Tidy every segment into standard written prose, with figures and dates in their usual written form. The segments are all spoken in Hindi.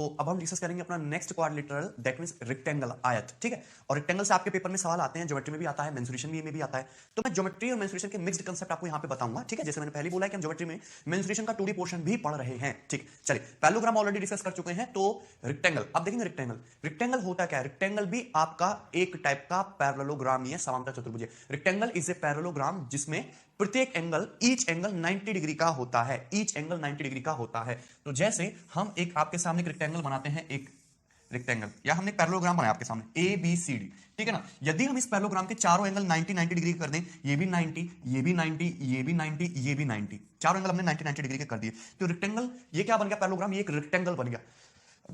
तो अब हम डिस्कस करेंगे अपना next quadrilateral, that means rectangle, आयत। ठीक है, और रेक्टेंगल से आपके पेपर में सवाल आते हैं, ज्योमेट्री में भी आता है, मेंसुरेशन में भी आता है। तो मैं ज्योमेट्री और मेंसुरेशन के मिक्स्ड कांसेप्ट आपको यहां पे बताऊंगा। ठीक है, जैसे मैंने पहले बोला है कि हम ज्योमेट्री में मेंसुरेशन का 2D पोर्शन भी पढ़ रहे हैं। ठीक, चलिए पैरेललोग्राम ऑलरेडी डिस्कस कर चुके हैं। तो रेक्टेंगल, अब देखेंगे रेक्टेंगल। रेक्टेंगल होता क्या है? रेक्टेंगल भी आपका एक टाइप का पैरेललोग्राम ही है, समांतर चतुर्भुज। रेक्टेंगल इज ए पैरेललोग्राम जिसमें प्रत्येक एंगल, ईच एंगल 90 डिग्री का होता है। ईच एंगल 90 डिग्री का होता है। तो जैसे हम एक आपके सामने एक रेक्टेंगल बनाते हैं, एक रेक्टेंगल, या हमने पैरेललोग्राम बनाया आपके सामने ए बी सी डी। ठीक है ना, यदि हम इस पैरेललोग्राम के चारों एंगल 90 डिग्री कर दें, ये भी 90, ये भी 90, ये भी 90, ये भी 90, चारों एंगल हमने 90 डिग्री के कर दिए, तो रेक्टेंगल ये क्या बन गया? पैरेललोग्राम, ये एक रेक्टेंगल बन गया।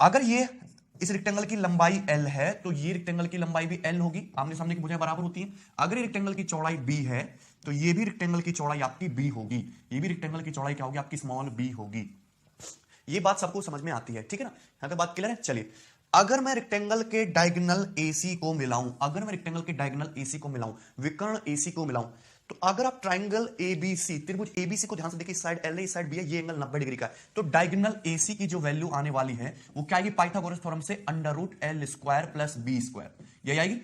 अगर ये इस रेक्टेंगल की लंबाई L है तो ये रेक्टेंगल की लंबाई भी L होगी, आमने सामने की भुजाएं बराबर होती हैं। अगर ये रेक्टेंगल की चौड़ाई B है तो ये भी रेक्टेंगल की चौड़ाई आपकी B होगी, ये भी रेक्टेंगल की चौड़ाई क्या होगी? आपकी स्मॉल b होगी। ये बात सबको समझ में आती है, ठीक है ना? यहां तक बात क्लियर है। चलिए, अगर मैं रेक्टेंगल के डायगोनल AC को मिलाऊं, अगर मैं रेक्टेंगल के डायगोनल AC को मिलाऊं, विकर्ण AC को मिलाऊं, तो अगर आप ट्राइंगल ABC, त्रिभुज ABC को ध्यान से देखिए, इस साइड L है, इस साइड B है, ये एंगल 90 डिग्री का है, तो डायगोनल AC की जो वैल्यू आने वाली है वो क्या आएगी? पाइथागोरस थ्योरम से √L² + B², यही आएगी।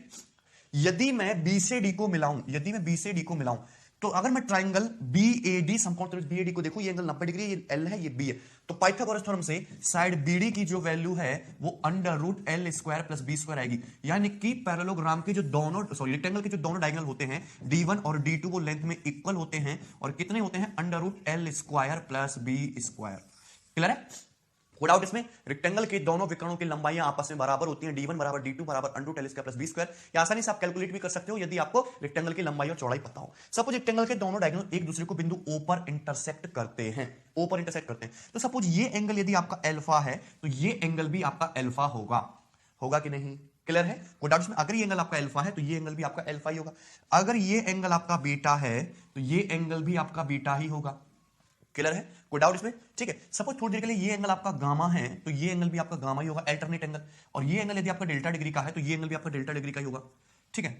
यदि मैं B से D को मिलाऊं, यदि मैं B से D को मिलाऊं, तो अगर मैं ट्राइंगल BAD, समकोण त्रिभुज BAD को देखूं, ये एंगल 90 डिग्री, ये L है, ये B है, तो पाइथागोरस थ्योरम से साइड BD की जो वैल्यू है वो √L² + B² आएगी। यानी कि पैरेललोग्राम के जो दोनों, सॉरी, रेक्टेंगल के जो दोनों डायगोनल होते हैं D1 और D2, वो लेंथ में इक्वल होते हैं, और कितने होते हैं? √L² + B²। क्लियर है? कोई डाउट इसमें? रेक्टेंगल के दोनों विकर्णों की लंबाइयां आपस में बराबर होती हैं, D1 = D2 = √L² + B²। या आसानी से आप कैलकुलेट भी कर सकते हो यदि आपको रेक्टेंगल की लंबाई और चौड़ाई पता हो। सपोज रेक्टेंगल के दोनों डायगोनल एक दूसरे को बिंदु O पर इंटरसेक्ट करते हैं, O पर इंटरसेक्ट करते हैं, तो सपोज ये एंगल यदि आपका अल्फा है तो ये एंगल भी आपका अल्फा होगा, होगा कि नहीं? क्लियर है? कोई डाउट इसमें? अगर ये एंगल आपका अल्फा है तो ये एंगल भी आपका अल्फा ही होगा। अगर ये एंगल आपका बीटा है तो ये एंगल भी आपका बीटा ही होगा। क्लियर है? कोई डाउट इसमें? ठीक है, सपोज थोड़ी देर के लिए ये एंगल आपका गामा है तो ये एंगल भी आपका गामा ही होगा, अल्टरनेट एंगल। और ये एंगल यदि आपका डेल्टा डिग्री का है तो ये एंगल भी आपका डेल्टा डिग्री का ही होगा। ठीक है,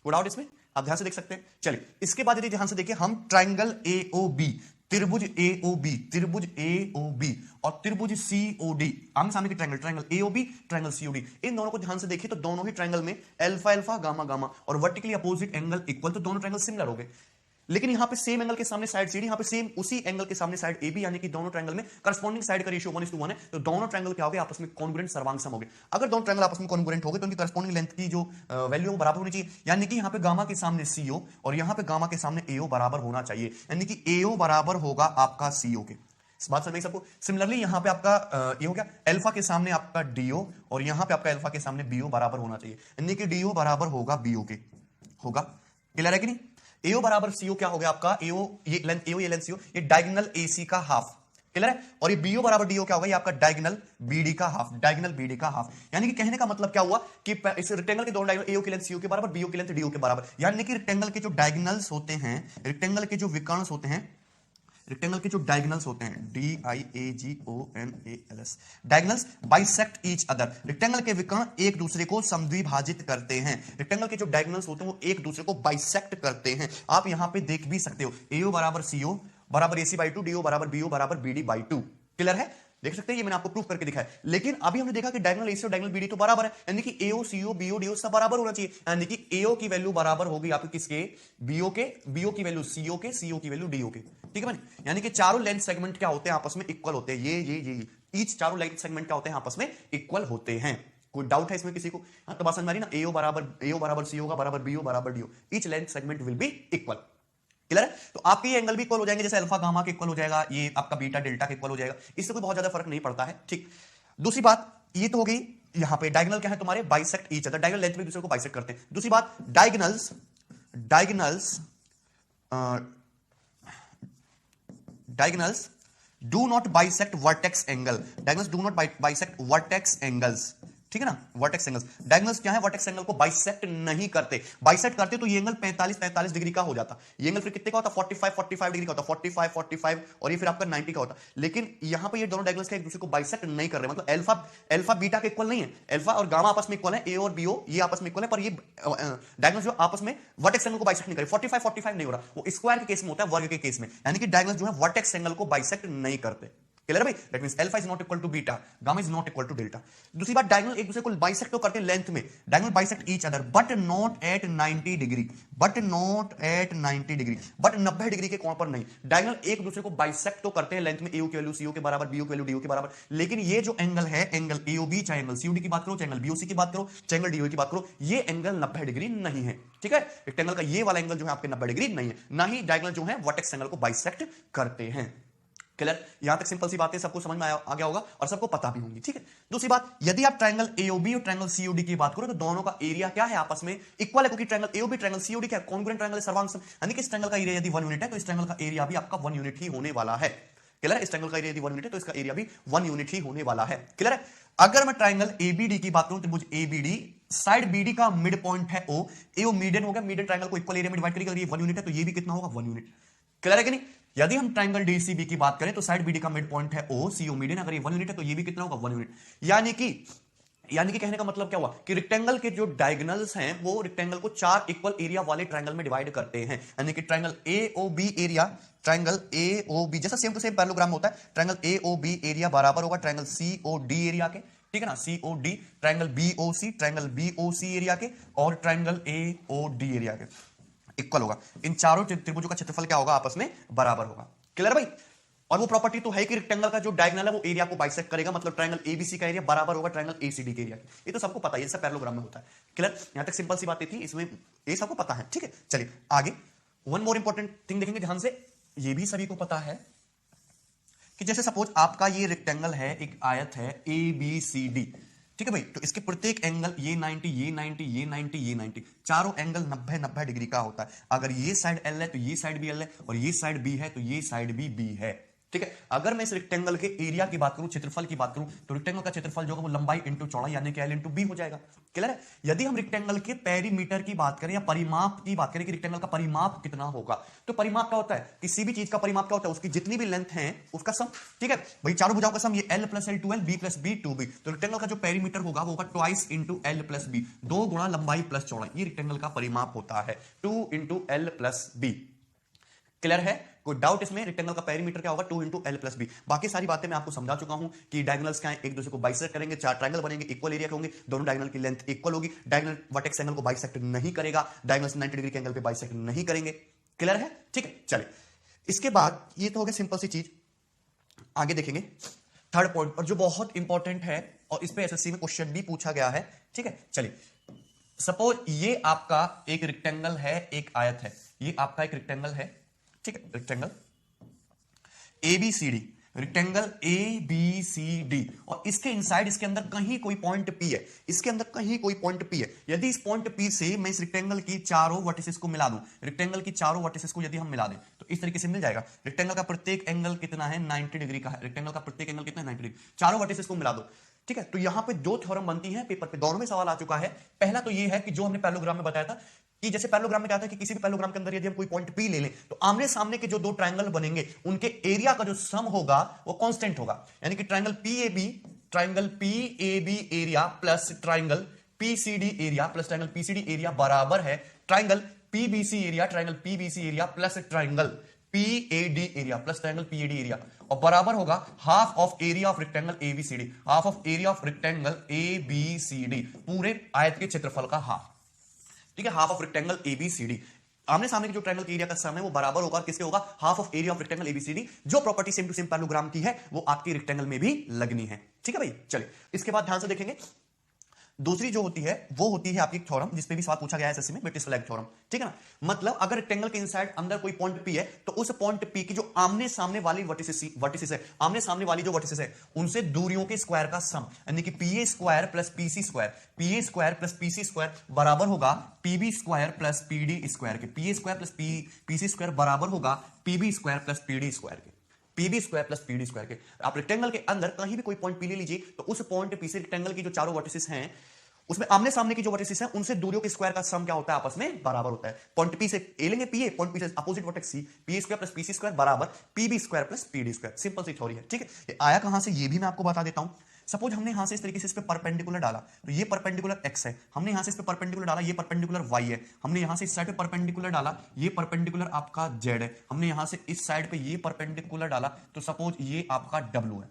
कोई डाउट इसमें? आप ध्यान से देख सकते हैं। चलिए, इसके बाद यदि ध्यान से देखिए, हम ट्राइंगल AOB, त्रिभुज AOB, त्रिभुज AOB और त्रिभुज COD, आमने सामने के triangle, triangle AOB, triangle COD, इन दोनों को ध्यान से देखिए तो दोनों ही ट्राइंगल में अल्फा अल्फा, गामा गामा और वर्टिकली अपोजिट एंगल इक्वल, तो दोनों ट्राइंगल सिमिलर हो गए। लेकिन यहां पे सेम एंगल के सामने साइड CD, यहां पे सेम उसी एंगल के सामने साइड AB, यानी कि दोनों ट्रायंगल में करस्पॉन्डिंग साइड का रेशियो 1:1 है, तो दोनों ट्रायंगल क्या हो गए? आपस में कॉन्ग्रुएंट, सर्वांग सम हो गए। अगर दोनों ट्रायंगल आपस में कॉन्ग्रुएंट हो गए तो उनकी करस्पॉन्डिंग लेंथ की जो वैल्यू है बराबर होनी चाहिए, यानी कि यहां पे गामा के सामने CO और यहां पे गामा के सामने AO बराबर होना चाहिए, यानी कि AO बराबर होगा आपका CO के। इस बात समझ सबको? सिमिलरली यहां पे आपका ये हो गया, अल्फा के सामने आपका DO और यहां पे आपका अल्फा के सामने BO बराबर होना चाहिए, यानी कि DO बराबर होगा BO के, होगा। क्लियर है कि नहीं? AO बराबर CO क्या हो गया आपका? AO, ये लेंथ AO, ये लेंथ CO, ये डायगोनल AC का हाफ। क्लियर है? और ये BO बराबर DO क्या होगा? ये आपका डायगोनल BD का हाफ, डायगोनल BD का हाफ। यानी कि कहने का मतलब क्या हुआ कि इस रेक्टेंगल के दोनों डायगोनल AO की लेंथ CO के बराबर, BO की लेंथ DO के बराबर, यानी कि रेक्टेंगल के जो डायगोनल्स होते हैं, रेक्टेंगल के जो विकर्ण होते हैं, रेक्टेंगल के जो डायगोनल्स होते हैं, DIAGONALS, diagonals bisect each other, rectangle के विकर्ण एक दूसरे को समद्विभाजित करते हैं। रेक्टेंगल के जो डायगोनल्स होते हैं वो एक दूसरे को बाइसेक्ट करते हैं। आप यहां पे देख भी सकते हो, AO बराबर CO बराबर AC/2, DO बराबर BO बराबर BD/2। क्लियर है? देख सकते हैं, ये मैंने आपको प्रूफ करके दिखाया। लेकिन अभी हमने देखा कि डायगोनल AC और डायगोनल BD तो बराबर है, यानी कि AO CO BO DO सब बराबर होना चाहिए, यानी कि AO की वैल्यू बराबर होगी आपकी किसके? BO के, BO की वैल्यू CO के, CO की वैल्यू DO के। ठीक है भाई? यानी कि चारों लेंथ सेगमेंट क्या होते हैं? आपस में इक्वल होते हैं। ये ईच चारों लेंथ सेगमेंट क्या होते हैं? आपस में इक्वल होते हैं। कोई डाउट है इसमें किसी को? हाँ, तो बात समझ में आ रही ना? AO बराबर CO का बराबर BO बराबर DO, each length segment will be equal. Clear है? तो आपके ये एंगल भी इक्वल हो जाएंगे, जैसे अल्फा गामा के इक्वल हो जाएगा, ये आपका बीटा डेल्टा के इक्वल हो जाएगा। इससे कोई बहुत ज्यादा फर्क नहीं पड़ता है। ठीक, दूसरी बात ये तो हो गई, यहां पे डायगोनल क्या है तुम्हारे? Bisect each other, diagonal length में एक दूसरे को बाइसेक्ट करते हैं। दूसरी बात, diagonals diagonals do not bisect vertex angle, diagonals do not bisect vertex angles. ठीक है ना? वर्टेक्स एंगल्स, डायगोनल्स क्या है? वर्टेक्स एंगल को बाइसेक्ट नहीं करते। बाइसेक्ट करते तो ये एंगल 45 डिग्री का हो जाता, ये एंगल फिर कितने का होता? 45 डिग्री का होता, 45 और ये फिर आपका 90 का होता। लेकिन यहां पे ये दोनों डायगोनल्स का एक दूसरे को बाइसेक्ट नहीं कर रहे, मतलब अल्फा बीटा के इक्वल नहीं है, अल्फा और गामा आपस में इक्वल है, A और BO ये आपस में इक्वल है, पर ये डायगोनल्स जो आपस में वर्टेक्स एंगल को बाइसेक्ट नहीं करे। 45 नहीं हो रहा, वो स्क्वायर के केस में होता है, वर्ग के केस में, यानी कि डायगोनल्स जो है वर्टेक्स एंगल को बाइसेक्ट नहीं करते। क्लियर भाई? That means alpha is not equal to beta, gamma is not equal to delta. दूसरी बात, डायगोनल एक दूसरे को बाइसेक्ट तो करते हैं लेंथ में, diagonal bisect each other but not at 90 degree, but not at 90 degree, but 90 degree के कोण पर नहीं। डायगोनल एक दूसरे को बाइसेक्ट तो करते हैं लेंथ में, एओ की वैल्यू सीओ के बराबर, बीओ की वैल्यू डीओ के बराबर, लेकिन ये जो एंगल है, एंगल एओबी, चाहे एंगल सीओडी की बात करो, चाहे एंगल बीओसी की बात करो, चाहे एंगल डीओ की बात करो, ये एंगल 90 डिग्री नहीं है। ठीक है, रेक्टेंगल का ये वाला एंगल जो है आपके 90 डिग्री नहीं है, ना ही डायगोनल जो है वर्टेक्स एंगल को बाइसेक्ट करते हैं। क्लियर? यहां तक सिंपल सी बातें सबको समझ में आ गया होगा और सबको पता भी होंगी। ठीक है, दूसरी बात, यदि आप ट्रायंगल एओबी और ट्रायंगल सीओडी की बात करो तो दोनों का एरिया क्या है, आपस में इक्वल है, क्योंकि ट्रायंगल एओबी ट्रायंगल सीओडी क्या है, कॉन्ग्रुएंट ट्रायंगल है, सर्वांग सम, यानी कि इस ट्रायंगल का एरिया यदि 1 यूनिट है तो इस ट्रायंगल का एरिया भी आपका 1 यूनिट ही होने वाला है। क्लियर? इस ट्रायंगल का एरिया यदि 1 यूनिट है तो इसका एरिया भी 1 यूनिट ही होने वाला है। क्लियर है? अगर मैं ट्रायंगल एबीडी की बात करूं तो मुझे एबीडी साइड बीडी का मिड पॉइंट है ओ, ए मीडियन हो गया, मीडियन ट्रायंगल को इक्वल एरिया में डिवाइड करेगा, अगर ये 1 यूनिट है तो ये भी कितना होगा, 1 यूनिट। क्लियर है कि नहीं? यदि हम ट्रायंगल डीसीबी की बात करें तो साइड बीडी का मिड पॉइंट है ओ, सीओ मीडियन, अगर ये 1 यूनिट है तो ये भी कितना होगा, 1 यूनिट। यानी कि कहने का मतलब क्या हुआ कि रेक्टेंगल के जो डायगोनल्स हैं वो रेक्टेंगल को 4 इक्वल एरिया वाले ट्रायंगल में डिवाइड करते हैं, यानी कि triangle AOB area, triangle AOB जैसा सेम टू सेम पैरेललोग्राम होता है, ट्रायंगल एओबी एरिया बराबर होगा ट्रायंगल सीओडी एरिया के। ठीक है ना, COD, triangle BOC, triangle BOC area के, और ट्रायंगल एओडी एरिया के इक्वल होगा। इन चारों त्रिभुजों का क्षेत्रफल क्या होगा, आपस में बराबर होगा। क्लियर भाई? और वो प्रॉपर्टी तो है कि रेक्टेंगल का जो डायगोनल है वो एरिया को बाइसेक्ट करेगा, मतलब ट्रायंगल एबीसी का एरिया बराबर होगा ट्रायंगल एसीडी के एरिया। ये तो सबको पता है, ये सब पैरेललोग्राम में होता है। क्लियर? यहां तक सिंपल सी बातें थी, इसमें ये सबको पता है। ठीक है, चलिए आगे वन मोर इंपॉर्टेंट थिंग देखेंगे ध्यान से। ये भी सभी को पता है कि जैसे सपोज आपका ये रेक्टेंगल है, एक आयत है ए बी सी डी। ठीक है भाई, तो इसके प्रत्येक एंगल ये 90, ये 90, ये 90, ये 90, चारों एंगल 90 डिग्री का होता है। अगर ये साइड एल है तो ये साइड भी एल है, और ये साइड बी है तो ये साइड भी बी है। ठीक है, अगर मैं इस रेक्टेंगल के एरिया की बात करूं, क्षेत्रफल की बात करूं, तो रेक्टेंगल का क्षेत्रफल जो है वो लंबाई इंटू चौड़ाई यानी कि एल इंटू बी हो जाएगा। क्लियर है? यदि हम रेक्टेंगल के पेरीमीटर की बात करें या परिमाप की बात करें कि रेक्टेंगल का परिमाप कितना होगा, तो परिमाप क्या होता है, किसी भी चीज का परिमाप क्या होता है, उसकी जितनी भी लेंथ है उसका सम। ठीक है भाई, चारों भुजाओं का सम, ये L plus L two L, B plus B two B, तो रेक्टेंगल का जो पेरीमीटर होगा वो होगा twice into L plus B, 2 गुणा लंबाई प्लस चौड़ाई, ये रेक्टेंगल का परिमाप होता है, 2 into L plus B. Clear है? कोई डाउट इसमें? रेक्टेंगल का पेरीमीटर क्या होगा, 2 इंटू एल प्लस बी। बाकी सारी बातें मैं आपको समझा चुका हूं कि डायगोनल्स क्या है, एक दूसरे को बाइसेक्ट करेंगे, 4 ट्रायंगल बनेंगे, इक्वल एरिया के होंगे, दोनों डायगोनल की लेंथ इक्वल होगी, डायगोनल वर्टेक्स एंगल को बाइसेक्ट नहीं करेगा, डायगोनल्स 90 डिग्री के एंगल पे बाइसेक्ट नहीं करेंगे। क्लियर है? ठीक है, चलिए इसके बाद ये तो हो गया सिंपल सी चीज। आगे देखेंगे थर्ड पॉइंट पर जो बहुत इंपॉर्टेंट है और इस पे एसएससी में क्वेश्चन भी पूछा गया है। ठीक है, चलिए सपोज ये आपका एक रेक्टेंगल है, एक आयत है, ये आपका एक रेक्टेंगल है। ठीक है, रेक्टेंगल एबीसीडी, रेक्टेंगल एबीसीडी, और इसके इनसाइड, इसके अंदर कहीं कोई पॉइंट पी है, इसके अंदर कहीं कोई पॉइंट पी है। यदि इस पॉइंट पी से मैं इस रेक्टेंगल की चारों वर्टिसेस को मिला दूं, रेक्टेंगल की चारों वर्टिसेस को यदि हम मिला दें तो इस तरीके से मिल जाएगा। रेक्टेंगल का प्रत्येक एंगल कितना है, 90 डिग्री का है, रेक्टेंगल का प्रत्येक एंगल कितना है, 90 डिग्री, चारों वर्टिसेस को मिला दो। ठीक है, तो यहां पे 2 थ्योरम बनती हैं, पेपर पे दोनों में सवाल आ चुका है। पहला तो ये है कि जो हमने पैरेललोग्राम में बताया था कि जैसे पैरेललोग्राम में क्या था कि किसी भी पैरेललोग्राम के अंदर यदि हम कोई पॉइंट पी ले लें तो आमने सामने के जो 2 ट्रायंगल बनेंगे उनके एरिया का जो सम होगा वो कांस्टेंट होगा, यानी कि triangle PAB area plus triangle PCD area plus triangle PCD area बराबर है triangle PBC area plus triangle PAD area plus triangle PAD area, और बराबर होगा half of area of rectangle ABCD, half of area of rectangle ABCD, पूरे आयत के क्षेत्रफल का हाफ। ठीक है, हाफ ऑफ रेक्टेंगल एबीसीडी, आमने सामने के जो ट्रायंगल के एरिया का सम है वो बराबर होगा किसके होगा, half of area of rectangle ABCD. जो property same to same parallelogram की है वो आपकी रेक्टेंगल में भी लगनी है। ठीक है भाई, चलिए इसके बाद ध्यान से देखेंगे। दूसरी जो होती है वो होती है आपकी थ्योरम, जिसपे भी सवाल पूछा गया है एसएससी में, ब्रिटिश फ्लैग थ्योरम। ठीक है ना, मतलब अगर रेक्टेंगल के इनसाइड अंदर कोई पॉइंट पी है तो उस पॉइंट पी की जो आमने सामने वाली वर्टिसेस है, आमने सामने वाली जो वर्टिसेस है उनसे दूरियों के स्क्वायर का सम, यानी कि PA square plus PC square, PA square plus PC square बराबर होगा PB square plus PD square के, PA square plus PC square बराबर होगा PB square plus PD square के, PB square plus PD square के। आप रेक्टेंगल के अंदर कहीं भी कोई पॉइंट पी ले लीजिए तो उस पॉइंट पी से रेक्टेंगल की जो चारों वर्टिसेस हैं उसमें आमने सामने की जो वर्टिसेस हैं उनसे दूरियों के स्क्वायर का सम क्या होता है, आपस में बराबर होता है। पॉइंट पी से ए लेंगे पीए, पॉइंट पी से opposite vertex C, P square plus PC square बराबर PB square plus PD square. Simple सी थ्योरी है। ठीक है, ये आया कहां से ये भी मैं आपको बता देता हूं। सपोज हमने यहां से इस तरीके से इस पे परपेंडिकुलर डाला, तो ये परपेंडिकुलर x है, हमने यहां से इस पे परपेंडिकुलर डाला, ये परपेंडिकुलर y है, हमने यहां से इस साइड पे परपेंडिकुलर डाला, ये परपेंडिकुलर आपका z है, हमने यहां से इस साइड पे ये परपेंडिकुलर डाला, तो सपोज ये आपका w है।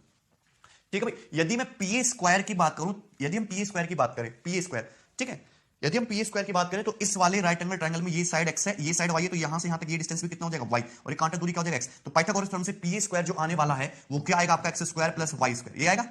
ठीक है भाई, यदि मैं पी स्क्वायर की बात करूं, यदि हम पी स्क्वायर की बात करें, पी स्क्वायर, ठीक है, यदि हम पी स्क्वायर की बात करें तो इस वाले राइट एंगल ट्रायंगल में ये साइड x है, ये साइड y है, तो यहां से यहां तक ये डिस्टेंस भी कितना हो जाएगा y, और ये कांटा दूरी क्या हो जाएगा x। तो पाइथागोरस थ्योरम से पी स्क्वायर जो आने वाला है वो क्या आएगा आपका x square plus y square, ये आएगा।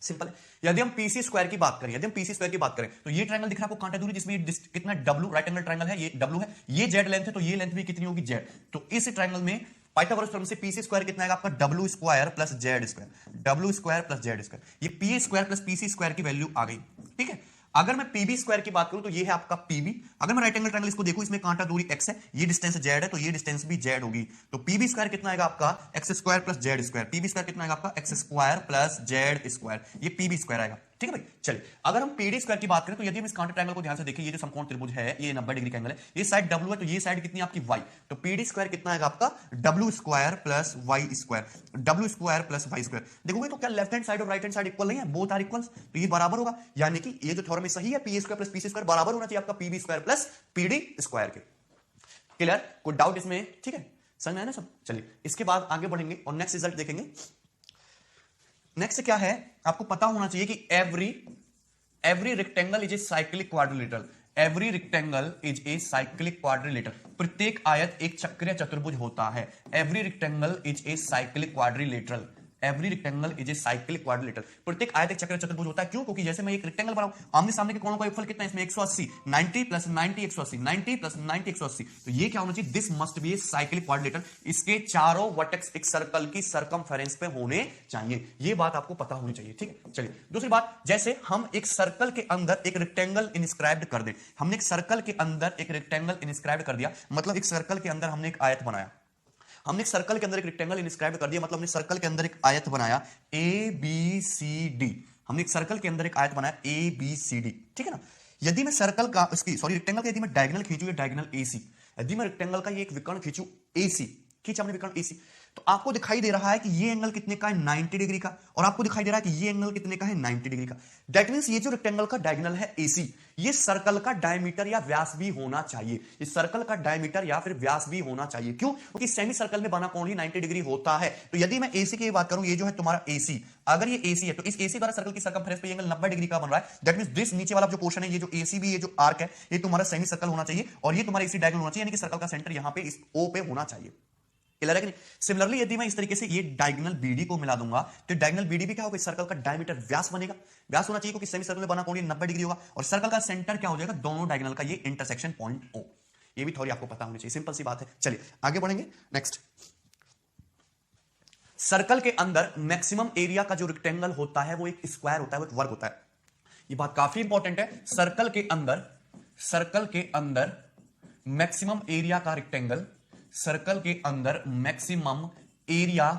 सिंपल है। यदि हम पीसी स्क्वायर की बात करें, यदि हम पीसी स्क्वायर की बात करें तो ये ट्रायंगल दिख रहा है आपको कांटा दूरी जिसमें ये कितना w, राइट एंगल ट्रायंगल है, ये w है, ये z लेंथ है, तो ये लेंथ भी कितनी होगी z। तो इस ट्रायंगल में पाइथागोरस थ्योरम से पीसी स्क्वायर कितना आएगा आपका w square plus z square, w square plus z square, ये P square plus PC square की वैल्यू आ गई। ठीक है, अगर मैं पीबी स्क्वायर की बात करूं तो ये है आपका पीबी, अगर मैं राइट एंगल ट्रायंगल इसको देखूं, इसमें कांटा दूरी x है, ये डिस्टेंस z है, तो ये डिस्टेंस भी z होगी, तो पीबी स्क्वायर कितना आएगा आपका x square plus z square, PB square कितना आएगा आपका x square plus z square, ये पीबी स्क्वायर आएगा। ठीक है भाई, चलिए अगर हम पीडी स्क्वायर की बात करें तो यदि हम इस कांटे ट्रायंगल को ध्यान से देखें, ये जो समकोण त्रिभुज है ये 90 डिग्री का एंगल है, ये साइड w है, तो ये साइड कितनी आपकी y, तो पीडी स्क्वायर कितना आएगा आपका w square plus y square, w square plus y square. देखोगे तो क्या लेफ्ट हैंड साइड और राइट हैंड साइड इक्वल नहीं है, बोथ आर इक्वल, तो ये बराबर होगा, यानी कि ये जो थ्योरम है सही है, P square plus P square बराबर होना चाहिए आपका PB square plus PD square के। क्लियर, कोई डाउट इसमें? ठीक है, समझ में आया ना सब। चलिए इसके बाद आगे बढ़ेंगे और नेक्स्ट रिजल्ट देखेंगे। नेक्स्ट क्या है, आपको पता होना चाहिए कि every rectangle is a cyclic quadrilateral, every rectangle is a cyclic quadrilateral, प्रत्येक आयत एक चक्रीय चतुर्भुज होता है। Every rectangle is a cyclic quadrilateral, every rectangle is a cyclic quadrilateral, प्रत्येक आयत एक चक्रीय चतुर्भुज होता है। क्यों? क्योंकि जैसे मैं एक रेक्टेंगल बनाऊं, आमने सामने के कोणों का योगफल कितना है इसमें 180, 90 प्लस 90 180, 90 प्लस 90 180, तो ये क्या होना चाहिए, this must be a cyclic quadrilateral, इसके चारों वर्टेक्स एक सर्कल की सरकमफेरेंस पे होने चाहिए, ये बात आपको पता होनी चाहिए। ठीक है, चलिए दूसरी बात, जैसे हम एक सर्कल के अंदर एक रेक्टेंगल इंस्क्राइब्ड कर दे, हमने एक सर्कल के अंदर एक रेक्टेंगल इंस्क्राइब्ड कर दिया, मतलब एक सर्कल के अंदर हमने एक आयत बनाया, हमने एक सर्कल के अंदर एक रेक्टेंगल इंस्क्राइब कर दिया, मतलब हमने सर्कल के अंदर एक आयत बनाया ए बी सी डी, हमने एक सर्कल के अंदर एक आयत बनाया ए बी सी डी। ठीक है ना, यदि मैं सर्कल का रेक्टेंगल का यदि मैं डायगोनल खींचू, ये डायगोनल एसी, यदि मैं रेक्टेंगल का ये एक विकर्ण खींचू एसी, खींचा हमने विकर्ण एसी, तो आपको दिखाई दे रहा है कि ये एंगल कितने का है 90 डिग्री का, और आपको दिखाई दे रहा है कि ये एंगल कितने का है 90 डिग्री का। दैट मींस ये जो रेक्टेंगल का डायगोनल है एसी, ये सर्कल का डायमीटर या व्यास भी होना चाहिए, ये सर्कल का डायमीटर या फिर व्यास भी होना चाहिए। क्यों? क्योंकि सेमी सर्कल में बना कोण ही 90 डिग्री होता है। तो यदि मैं एसी की बात करूं, ये जो है तुम्हारा एसी, अगर ये एसी है तो इस एसी द्वारा सर्कल की सरकमफेरेंस पे एंगल 90 डिग्री का बन रहा है। दैट मींस दिस नीचे वाला जो पोर्शन है, ये जो एसी भी, ये जो आर्क है, ये तुम्हारा सेमी सर्कल होना चाहिए, और ये तुम्हारा एसी डायगोनल होना चाहिए, यानी कि सर्कल का सेंटर यहां पे इस ओ पे होना चाहिए। क्लियर है कि नहीं? सिमिलरली यदि मैं इस तरीके से ये डायगोनल बीडी को मिला दूंगा, तो डायगोनल बीडी भी क्या होगा, सर्कल का डायमीटर व्यास बनेगा, व्यास होना चाहिए क्योंकि सेमी सर्कल में बना कोण 90 डिग्री होगा, और सर्कल का सेंटर क्या हो जाएगा, दोनों डायगोनल का ये इंटरसेक्शन पॉइंट ओ। ये भी थोड़ी आपको पता होनी चाहिए, सिंपल सी बात है। चलिए आगे बढ़ेंगे। नेक्स्ट, सर्कल के अंदर मैक्सिमम एरिया का जो रेक्टेंगल होता है वो एक स्क्वायर होता है, वो एक वर्ग होता है। ये बात काफी इंपॉर्टेंट है। सर्कल के अंदर मैक्सिमम एरिया का रेक्टेंगल, सर्कल के अंदर मैक्सिमम एरिया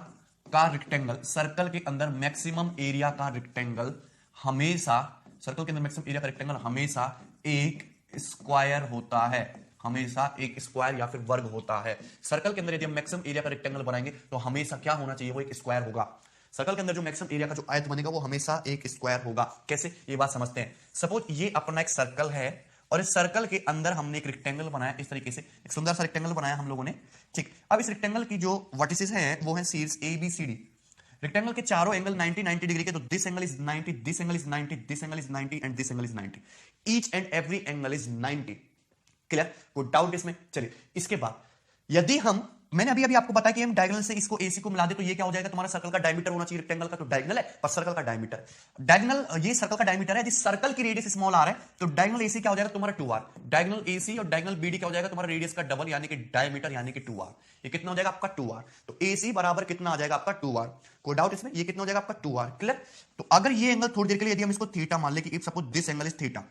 का रेक्टेंगल, सर्कल के अंदर मैक्सिमम एरिया का रेक्टेंगल हमेशा, सर्कल के अंदर मैक्सिमम एरिया का रेक्टेंगल हमेशा एक स्क्वायर होता है, हमेशा एक स्क्वायर या फिर वर्ग होता है। सर्कल के अंदर यदि हम मैक्सिमम एरिया का रेक्टेंगल बनाएंगे तो हमेशा क्या होना चाहिए, वो एक स्क्वायर होगा। सर्कल के अंदर जो मैक्सिमम एरिया का जो आयत बनेगा वो हमेशा एक स्क्वायर होगा। कैसे, ये बात समझते हैं। सपोज ये अपना एक सर्कल है, और इस सर्कल के अंदर हमने एक रेक्टेंगल बनाया, इस तरीके से एक सुंदर सा रेक्टेंगल बनाया हम लोगों ने। ठीक, अब इस रेक्टेंगल की जो वर्टिसेस हैं वो हैं शीर्ष A B C D. Rectangle के चारों एंगल 90 डिग्री के, तो this angle is 90, this angle is 90, this angle is 90 and this angle is 90, each and every angle is 90। Clear, कोई डाउट इसमें? चलिए इसके बाद यदि हम, मैंने अभी आपको बताया कि हम डायगोनल से इसको एसी को मिला दे तो ये क्या हो जाएगा, तुम्हारा सर्कल का डायमीटर होना चाहिए, रेक्टेंगल का तो डायगोनल है पर सर्कल का डायमीटर, डायगोनल ये सर्कल का डायमीटर है, जिस सर्कल की रेडियस स्मॉल आर है, तो डायगोनल एसी क्या हो जाएगा तुम्हारा 2r, डायगोनल एसी और डायगोनल बीडी क्या हो जाएगा तुम्हारा रेडियस का डबल यानी कि डायमीटर यानी कि 2r। ये कितना हो जाएगा आपका 2r, तो एसी बराबर कितना आ जाएगा आपका 2r। कोई डाउट इसमें? ये कितना हो जाएगा आपका 2r। क्लियर, तो अगर ये एंगल थोड़ी देर के लिए यदि हम इसको थीटा मान ले कि if suppose this angle is theta,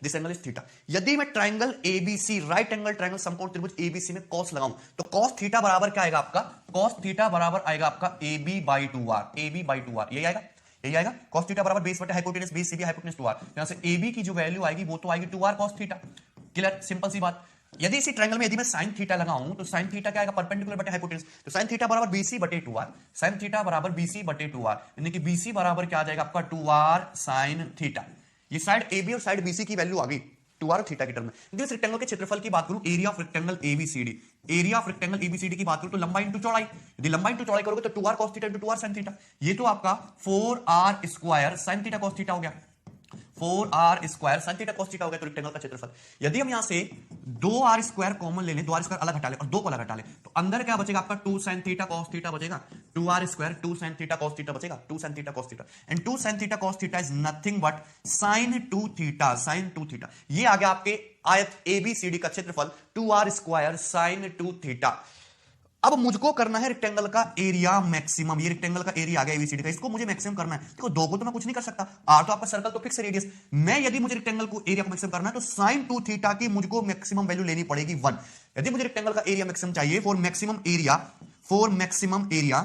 this angle is theta, यदि मैं triangle ABC, right angle triangle समकोण त्रिभुज एबीसी में कॉस लगाऊं तो कॉस थीटा बराबर क्या आएगा आपका, कॉस थीटा बराबर आएगा आपका AB by 2r, AB by 2r, यही आएगा, यही आएगा। कॉस थीटा बराबर बेस बटे हाइपोटेनस, बेस से भी हाइपोटेनस 2r, यहां से AB की जो वैल्यू आएगी वो तो आएगी 2r cos theta. Clear, simple सी बात। यदि इसी ट्रायंगल में यदि मैं sin थीटा लगाऊं तो sin थीटा क्या आएगा, परपेंडिकुलर बटे हाइपोटेनस, तो sin थीटा बराबर BC बटे 2r, sin थीटा बराबर BC बटे 2r, यानी कि BC बराबर क्या आ जाएगा आपका 2r sin थीटा। ये साइड AB और साइड BC की वैल्यू आ गई 2r और थीटा की टर्म में। यदि इस रेक्टेंगल के क्षेत्रफल की बात करूं, area of rectangle ABCD, area of rectangle ABCD की बात करूं तो लंबाई इंटू चौड़ाई, यदि लंबाई इंटू चौड़ाई करोगे तो 2r cos theta into 2r sin theta, ये तो आपका 4r square sin theta cos theta हो गया, 4r square sin theta cos theta हो गया तो रेक्टेंगल का क्षेत्रफल। यदि हम यहां से 2r स्क्वायर कॉमन ले लें, 2r स्क्वायर अलग हटा लें और 2 को अलग हटा लें, तो अंदर क्या बचेगा आपका 2 sin थीटा cos थीटा बचेगा, 2r square 2 sin theta cos theta बचेगा, 2 sin theta cos theta, and 2 sin theta cos theta is nothing but sin 2 theta, sin 2 theta. ये आ गया आपके आयत ABCD का क्षेत्रफल 2r स्क्वायर sin 2 थीटा। अब मुझको करना है रेक्टेंगल का एरिया मैक्सिमम, ये रेक्टेंगल का एरिया आ गया एबीसीडी का, इसको मुझे मैक्सिमम करना है। देखो दो को तो मैं कुछ नहीं कर सकता, आर तो आपका सर्कल तो फिक्स रेडियस, मैं यदि मुझे रेक्टेंगल को एरिया को मैक्सिमम करना है तो sin 2 थीटा की मुझको मैक्सिमम वैल्यू लेनी पड़ेगी 1। यदि मुझे रेक्टेंगल का एरिया मैक्सिमम चाहिए for maximum area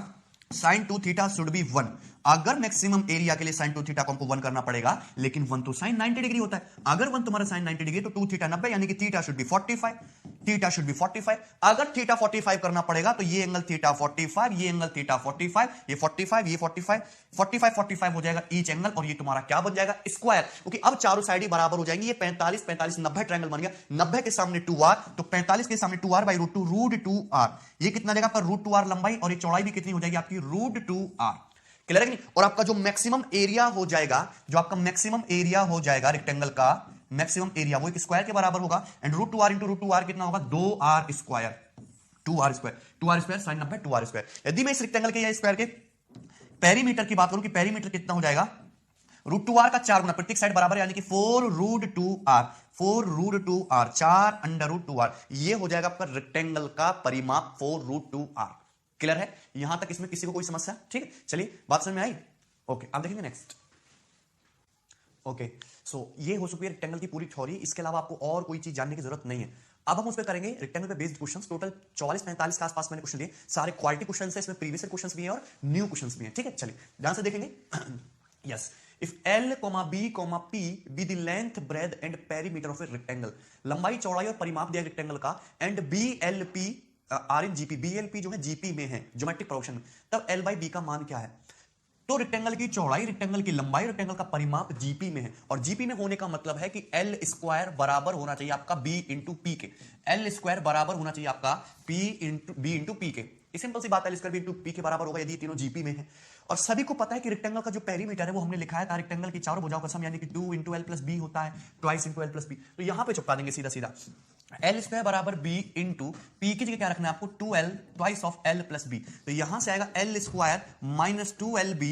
sin 2 theta should be 1। अगर मैक्सिमम एरिया के लिए sin 2 थीटा को हमको 1 करना पड़ेगा, लेकिन 1 तो sin 90 डिग्री होता है। अगर 1 तुम्हारा sin 90 डिग्री तो 2 थीटा 90, यानी कि theta should be 45, theta should be 45। अगर थीटा 45 करना पड़ेगा तो ये एंगल थीटा 45, ये एंगल थीटा 45, ये 45, ये 45, 45 45 हो जाएगा ईच एंगल, और ये तुम्हारा क्या बन जाएगा स्क्वायर, क्योंकि अब चारों साइड ही बराबर हो जाएंगी। ये 45 45 90 ट्रायंगल बन गया, 90 के सामने 2r, तो 45 के सामने 2r by root 2 root 2r, ये कितना जाएगा आपका रूट 2r लंबाई, और ये चौड़ाई भी कितनी हो जाएगी आपकी रूट 2r। क्लियर है कि नहीं? और आपका जो मैक्सिमम एरिया हो जाएगा, जो आपका मैक्सिमम एरिया हो जाएगा रेक्टेंगल का मैक्सिमम एरिया, वो एक स्क्वायर के बराबर होगा, and root 2r into root 2r कितना होगा 2r square, 2r square sin 90 2r square. यदि मैं इस रेक्टेंगल के या स्क्वायर के पेरीमीटर की बात करूं कि पेरीमीटर कितना हो जाएगा, रूट 2r का 4 गुना, प्रत्येक साइड बराबर है, यानी कि 4 root 2r, 4 under root 2r, ये हो जाएगा आपका रेक्टेंगल का परिमाप 4 रूट 2r। क्लियर है यहां तक? इसमें किसी को कोई समस्या? ठीक है, चलिए बात समझ में आई। ओके, आप देखेंगे नेक्स्ट। ओके, सो ये हो चुकी है रेक्टेंगल की पूरी थ्योरी, इसके अलावा आपको और कोई चीज जानने की जरूरत नहीं है। अब हम उस पर करेंगे रेक्टेंगल पे बेस्ड क्वेश्चंस, टोटल 44-45 के आसपास मैंने क्वेश्चन लिए, सारे क्वालिटी क्वेश्चंस हैं, इसमें प्रीवियस क्वेश्चंस भी हैं और न्यू क्वेश्चंस भी हैं। ठीक है, चलिए ध्यान से देखेंगे। Yes, if L, B, P be the length, breadth and perimeter of a rectangle, लंबाई चौड़ाई और परिमाप दिया रेक्टेंगल का, and BLP are in GP, BLP जो है जीपी में है ज्योमेट्रिक प्रोपोर्शन में, तब L बाई बी का मान क्या है? तो रेक्टेंगल की चौड़ाई, रेक्टेंगल की लंबाई, रेक्टेंगल का परिमाप जीपी में है, और जीपी में होने का मतलब है कि L स्क्वायर बराबर होना चाहिए आपका B इंटू पी के, L स्क्वायर बराबर होना चाहिए आपका P into B into P के। सिंपल सी बात है, L square B into P के बराबर होगा यदि तीनों जीपी में है। और सभी को पता है कि रेक्टेंगल का जो पेरीमीटर है वो हमने लिखा है रेक्टेंगल की चारों भुजाओं का सम, यानी कि 2 इंटू L प्लस B होता है, twice into L plus B। तो यहां पे चिपका देंगे सीधा सीधा, L स्क्वायर बराबर B इंटू पी की जगह क्या रखना है आपको 2L twice of L plus B, तो यहां से आएगा L square minus 2LB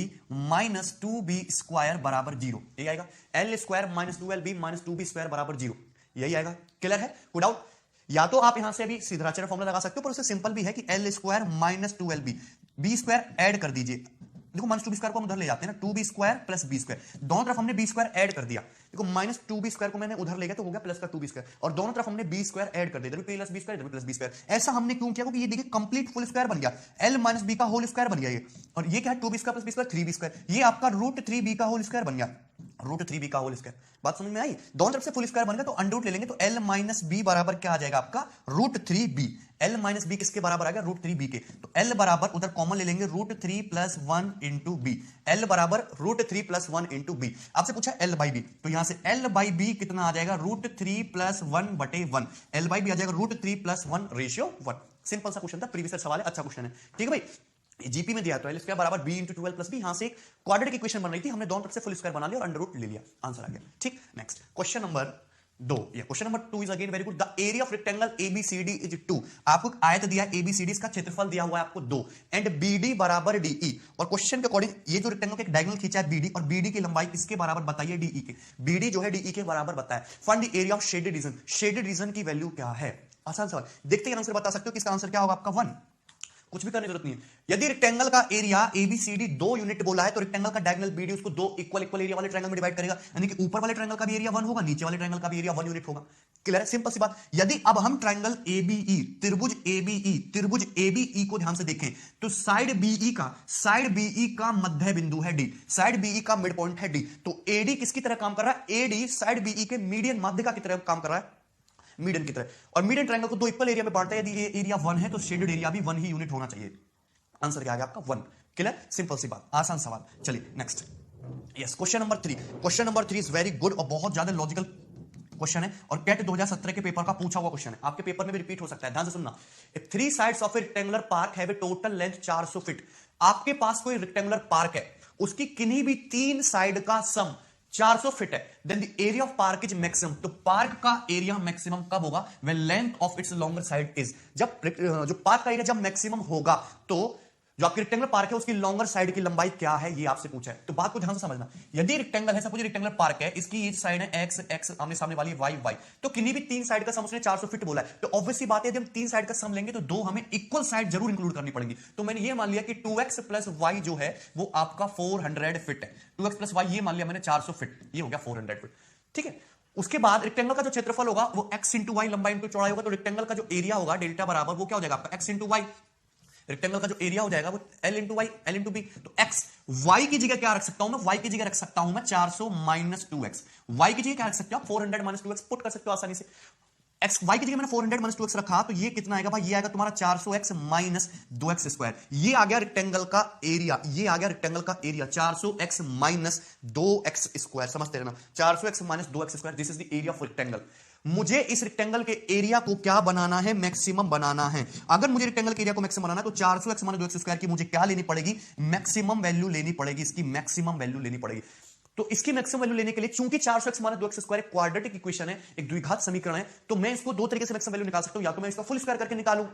minus 2B square बराबर 0, यही आएगा L square minus 2LB minus 2B square बराबर 0, यही आएगा। क्लियर है? कोई डाउट? या तो आप यहां से अभी सीधा फॉर्मूला लगा सकते हो, पर उससे सिंपल भी है कि L square minus 2LB, B square add कर दीजिए, देखो माइनस 2b स्क्वायर को हम उधर ले जाते हैं ना, 2b square plus b square, दोनों तरफ हमने b स्क्वायर ऐड कर दिया, देखो माइनस 2b स्क्वायर को मैंने उधर ले गया तो हो गया प्लस का 2b स्क्वायर, और दोनों तरफ हमने b स्क्वायर ऐड कर दिया, इधर भी प्लस b स्क्वायर, इधर भी प्लस b स्क्वायर। ऐसा हमने क्यों किया? क्योंकि ये देखिए कंप्लीट फुल स्क्वायर बन गया, l माइनस b का होल स्क्वायर बन गया ये, और ये क्या है 2b square plus b square 3b square, ये आपका रूट 3b का होल स्क्वायर बन गया, रूट 3b का होल स्क्वायर। बात समझ में आई? दोनों तरफ से फुल स्क्वायर बन गया तो अंडर रूट ले लेंगे, तो l माइनस b बराबर क्या आ जाएगा आपका root 3b, L minus B किसके बराबर आ गया? रूट 3b के, तो L बराबर उधर कॉमन ले लेंगे root 3 plus 1 into B, L बराबर रूट 3 प्लस 1 इंटू बी। आपसे पूछा L बाई बी, तो यहां से L बाई बी कितना आ जाएगा रूट 3 प्लस 1 बटे 1, L बाई बी आ जाएगा रूट 3 प्लस 1 रेशियो 1। सिंपल सा क्वेश्चन था, प्रीवियस सवाल है, अच्छा क्वेश्चन है। ठीक है भाई, जीपी में दिया तो L स्क्वायर बराबर b इंटू 12 प्लस बी, यहां से एक क्वाड्रेटिक इक्वेशन बन रही थी, हमने दोनों तरफ से फुल स्क्वायर बना लिया और अंडर रूट ले लिया, आंसर आ गया। ठीक, नेक्स्ट क्वेश्चन नंबर 2, या question number 2 is again very good. The area of rectangle ABCD is 2, आपको आयत दिया ABCD, इसका क्षेत्रफल दिया हुआ है आपको 2, एंड BD बराबर DE, और क्वेश्चन के अकॉर्डिंग ये जो रेक्टेंगल का एक डायगोनल खींचा है BD, और BD की लंबाई किसके बराबर बताइए? DE के। BD जो है DE के बराबर बताया। Find the area of shaded region, shaded region की वैल्यू क्या है? आसान सवाल, देखते हैं आंसर बता सकते हो कि इसका आंसर क्या होगा आपका 1, कुछ भी करने की जरूरत नहीं है। यदि रेक्टेंगल का एरिया ABCD 2 यूनिट बोला है तो रेक्टेंगल का डायगोनल BD उसको 2 इक्वल एरिया वाले ट्रायंगल में डिवाइड करेगा, यानी कि ऊपर वाले ट्रायंगल का भी एरिया 1 होगा, नीचे वाले ट्रायंगल का भी एरिया 1 यूनिट होगा। क्लियर है? सिंपल सी बात। यदि अब हम ट्रायंगल ABE, त्रिभुज ABE को ध्यान से देखें तो साइड BE का मध्य बिंदु है D, साइड BE का मिड पॉइंट है D, तो AD किसकी तरह काम कर रहा है? AD साइड BE के मीडियन माध्यिका की तरह काम कर रहा है। मीडियन की तरह। और मीडियन ट्रायंगल को दो इक्वल एरिया में बांटता है, यदि एरिया 1 है तो शेडेड एरिया भी 1 ही यूनिट होना चाहिए। आंसर क्या आ गया आपका 1। क्लियर, सिंपल सी बात, आसान सवाल। चलिए next, yes question number 3। Question number 3 is very good और बहुत ज्यादा लॉजिकल क्वेश्चन है और कैट 2017 के पेपर का पूछा हुआ क्वेश्चन है, आपके पेपर में भी रिपीट हो सकता है, ध्यान से सुनना। If 3 sides of a rectangular park have a total length 400 feet, आपके पास कोई रेक्टेंगुलर पार्क है, उसकी किन्हीं भी 3 साइड का सम 400 फीट है, then the area of park is maximum. तो पार्क का एरिया मैक्सिमम कब होगा? When length of its longer side is, जब जो पार्क का एरिया जब मैक्सिमम होगा तो जो आपकी रेक्टेंगुलर पार्क है उसकी लॉन्गर साइड की लंबाई क्या है, ये आपसे पूछा है। तो बात को ध्यान से समझना, यदि रेक्टेंगल है, सपोज रेक्टेंगुलर पार्क है, इसकी ईच साइड है एक्स एक्स, आमने सामने वाली वाई वाई, तो किन्हीं भी 3 साइड का सम उसने 400 फीट बोला है, तो ऑब्वियसली बात है यदि हम 3 साइड का सम लेंगे तो 2 हमें इक्वल साइड जरूर इंक्लूड करनी पड़ेगी। तो मैंने ये मान लिया कि 2x प्लस वाई जो है वो आपका 400 फीट है, 2x प्लस वाई ये मान लिया मैंने 400 फीट, ये हो गया 400 फीट, ठीक है। उसके बाद रेक्टेंगल का जो क्षेत्रफल होगा वो x इंटू वाई, लंबाई इंटू चौड़ाई होगा, तो रेक्टेंगल का जो एरिया होगा डेल्टा बराबर वो क्या हो जाएगा आपका x इंटू वाई, रेक्टेंगल का जो एरिया हो जाएगा वो L into Y, L into B. तो x y की जगह क्या रख सकता हूं मैं? y की जगह रख सकता हूं मैं 400 माइनस 2x, y की जगह क्या रख सकते हो आप? 400 माइनस 2x पुट कर सकते हो आसानी से। x y की जगह मैंने 400 माइनस 2x रखा, तो ये कितना आएगा भाई? ये आएगा तुम्हारा 400x माइनस 2x स्क्वायर। ये आ गया रेक्टेंगल का एरिया, ये आ गया रेक्टेंगल का area 400x minus 2x square, समझते रहना 400x minus 2x square, this is the area of rectangle. मुझे इस रेक्टेंगल के एरिया को क्या बनाना है? मैक्सिमम बनाना है। अगर मुझे रेक्टेंगल के एरिया को मैक्सिमम बनाना है तो 400x माइनस 2x स्क्वायर की मुझे क्या लेनी पड़ेगी? मैक्सिमम वैल्यू लेनी पड़ेगी, इसकी मैक्सिमम वैल्यू लेनी पड़ेगी। तो इसकी मैक्सिमम वैल्यू लेने के लिए, चूंकि 400x माइनस 2x स्क्वायर एक क्वाड्रेटिक इक्वेशन है, एक द्विघात समीकरण है, तो मैं इसको दो तरीके से मैक्सिमम वैल्यू निकाल सकता हूं, या तो मैं इसका फुल स्क्वायर करके निकालूं,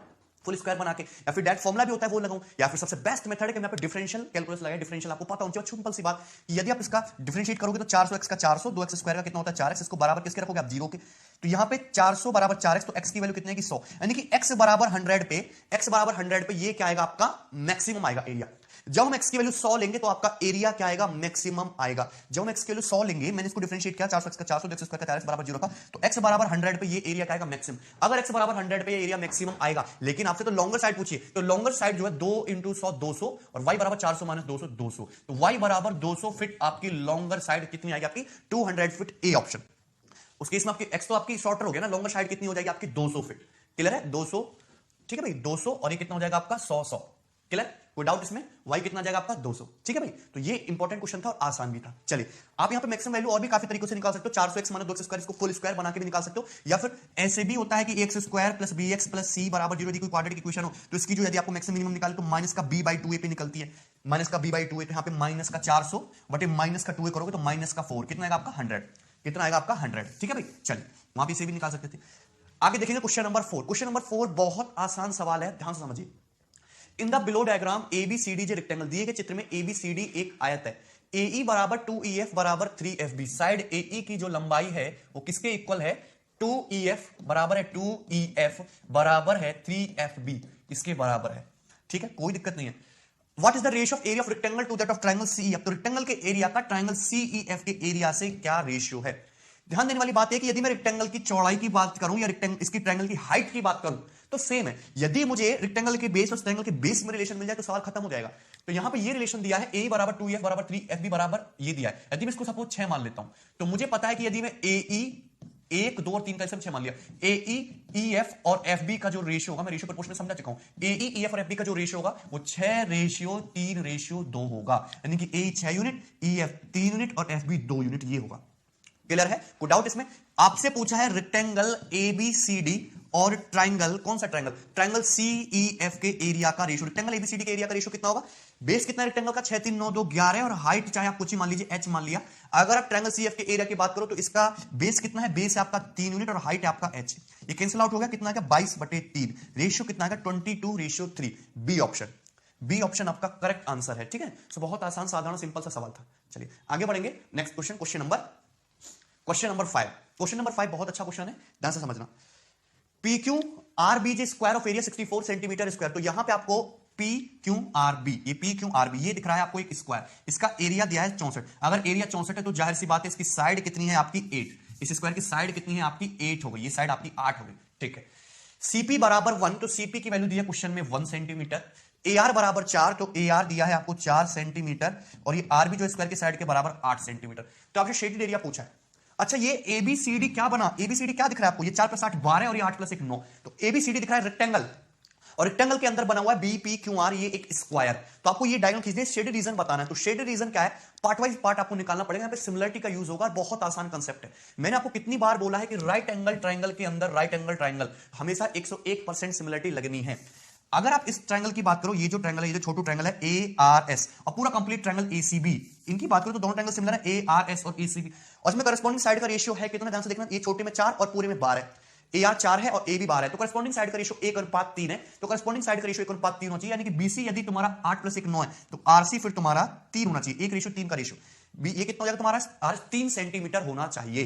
फुल स्क्वायर बना के, या फिर डायरेक्ट फॉर्मुला भी होता है वो लगाऊं, या फिर सबसे बेस्ट मेथड है कि मैं पे डिफरेंशियल कैलकुलस लगाए। डिफरेंशियल आपको पता होना चाहिए, सिंपल सी बात, यदि आप इसका डिफरेंशिएट करोगे तो 400x का 400, 2x स्क्वायर का कितना होता है 4x, इसको बराबर किसके रखोगे आप? 0 के। तो यहां पे 400 बराबर 4x, तो x की वैल्यू कितनी है कि 100, यानी कि x बराबर 100 पे, x बराबर 100 पे ये क्या आएगा आपका? मैक्सिमम आएगा एरिया। जब हम x की वैल्यू 100 लेंगे तो आपका एरिया क्या आएगा? मैक्सिमम आएगा। जब हम x की वैल्यू 100 लेंगे, मैंने इसको डिफरेंशिएट किया, 400x का 400, 2x स्क्वायर का 4x बराबर 0 का, तो x बराबर 100 पे ये एरिया क्या आएगा? मैक्सिमम। अगर x बराबर 100 पे ये एरिया मैक्सिमम आएगा, लेकिन आपसे तो लॉन्गर साइड पूछिए, तो लॉन्गर साइड जो है 2 इंटू 100 200, और y बराबर 400 माइनस 200 200, तो y बराबर 200 फीट आपकी लॉन्गर साइड कितनी आएगी आपकी? 200 फीट, ए ऑप्शन। उस केस में आपकी x तो आपकी शॉर्टर हो गया ना, लॉन्गर साइड कितनी हो जाएगी आपकी? 200 फीट। क्लियर है? 200, ठीक है भाई, 200, और ये कितना हो जाएगा आपका? 100 100। क्लियर? कोई डाउट इसमें? y कितना जाएगा आपका? 200। ठीक है भाई, तो ये इंपॉर्टेंट क्वेश्चन था और आसान भी था। चलिए, आप यहां पे मैक्सिमम वैल्यू और भी काफी तरीकों से निकाल सकते हो, 400x माइनस 2x स्क्वायर, इसको फुल स्क्वायर बना के भी निकाल सकते हो, या फिर ऐसे भी होता है कि x square plus bx plus c बराबर 0, यदि कोई क्वाड्रेटिक इक्वेशन हो तो इसकी जो यदि आपको मैक्सिमम मिनिमम निकाले तो माइनस का b/2a पे निकलती है, माइनस का b/2a, तो यहां पे माइनस का 400 बटे माइनस का 2a करोगे तो माइनस का 4, कितना आएगा आपका? 100। कितना आएगा आपका? 100। ठीक है भाई, चलिए वहां पे से भी निकाल सकते थे। आगे देखेंगे क्वेश्चन नंबर 4। क्वेश्चन नंबर 4 बहुत आसान सवाल है, ध्यान से समझिए। In the below diagram ABCD जो रेक्टेंगल दिए गए चित्र में ABCD एक आयत है, AE बराबर 2EF बराबर 3FB, साइड AE की जो लंबाई है वो किसके इक्वल है? 2EF बराबर है 2EF बराबर है 3FB, इसके बराबर है। ठीक है, कोई दिक्कत नहीं है। What is the ratio of area of rectangle to that of triangle CEF? तो रेक्टेंगल के एरिया का ट्रायंगल CEF के एरिया से क्या रेशियो है? ध्यान देने वाली बात है कि यदि मैं रेक्टेंगल की चौड़ाई की बात करूं या इसकी ट्रायंगल की हाइट की बात करूं तो सेम है। यदि मुझे रेक्टेंगल के बेस और ट्रायंगल के बेस में रिलेशन मिल जाए तो सवाल खत्म हो जाएगा। तो यहां पे ये रिलेशन दिया है, ए बराबर 2EF बराबर 3FB बराबर ये दिया है। यदि मैं इसको सपोज 6 मान लेता हूं तो मुझे पता है कि यदि मैं AE 1 2 और 3 का 6 मान लिया, AE EF और FB का जो रेशियो होगा, मैं रेशियो प्रोपोर्शन समझा चुका हूं, AE EF और FB का जो रेशियो होगा वो 6:3:2 होगा, यानी कि AE 6 यूनिट, EF 3 यूनिट और FB 2 यूनिट, ये होगा। क्लियर है? कोई डाउट इसमें? आपसे पूछा है रेक्टेंगल ABCD और ट्रायंगल, कौन सा ट्रायंगल? ट्रायंगल CEF के एरिया का रेशियो। रेक्टेंगल ABCD के एरिया का रेशियो कितना होगा? बेस कितना रेक्टेंगल का? 6 3 9 2 11, और हाइट चाहे आप कुछ ही मान लीजिए, h मान लिया। अगर आप ट्रायंगल CEF के एरिया की बात करो तो इसका बेस कितना है? बेस है आपका 3 यूनिट और हाइट है आपका h। ये कैंसिल आउट हो गया, कितना है? 22/3। रेशियो कितना है? 22:3, बी ऑप्शन। बी ऑप्शन आपका करेक्ट आंसर है। ठीक है, सो बहुत आसान साधारण सिंपल सा सवाल था। चलिए आगे बढ़ेंगे, next question, question number 5। Question number 5 बहुत अच्छा क्वेश्चन है, ध्यान से समझना। PQRB square of area 64 centimetre square. तो यहां पे आपको PQRB, ये PQRB ये दिख रहा है आपको एक स्क्वायर, इसका एरिया दिया है 64। अगर एरिया 64 है तो जाहिर सी बात है इसकी साइड कितनी है आपकी? 8। इस स्क्वायर की साइड कितनी है आपकी? 8 हो गई, ये साइड आपकी 8 हो गई। ठीक है, CP बराबर 1, तो CP की वैल्यू दी है क्वेश्चन में 1 सेंटीमीटर। AR बराबर 4, तो AR दिया है आपको 4 सेंटीमीटर, और ये RB जो स्क्वायर की साइड के बराबर 8 सेंटीमीटर। तो आपसे शेडेड एरिया पूछा है। अच्छा ये एबीसीडी क्या बना, एबीसीडी क्या दिख रहा है आपको, ये 4 + 8 12 और ये 8 + 1 9, तो एबीसीडी दिख रहा है रेक्टेंगल, और रेक्टेंगल के अंदर बना हुआ है बीपीक्यूआर, ये एक स्क्वायर। तो आपको ये डायगोनल खींचने शेडेड रीजन बताना है, तो शेडेड रीजन क्या है, पार्ट वाइज पार्ट आपको निकालना पड़ेगा, यहाँ पे सिमिलरिटी का यूज होगा, बहुत आसान कंसेप्ट है। मैंने आपको कितनी बार बोला है कि राइट एंगल ट्राइंगल के अंदर राइट एंगल ट्राइंगल हमेशा 101% सिमिलरिटी लगनी है। अगर आप इस ट्रायंगल की बात करो, ये जो ट्रायंगल है, ये जो छोटू ट्रायंगल है ए आर एस, और पूरा कंप्लीट ट्रायंगल एसीबी, इनकी बात करो तो दोनों ट्रायंगल सिमिलर है, ए आर एस और एसीबी, और इसमें करस्पॉन्डिंग साइड का रेशियो है कितना, ध्यान से देखना, ये छोटे में 4 और पूरे में 12 है, ए आर 4 है और ए भी 12 है, तो करस्पॉन्डिंग साइड का रेशियो 1:3 है, तो करस्पॉन्डिंग साइड का रेशियो 1:3 होना चाहिए, यानी कि बीसी यदि तुम्हारा 8 + 1 9 है, तो आरसी फिर तुम्हारा 3 होना चाहिए, 1:3 का रेशियो, ये कितना हो जाएगा तुम्हारा, आर 3 सेंटीमीटर होना चाहिए।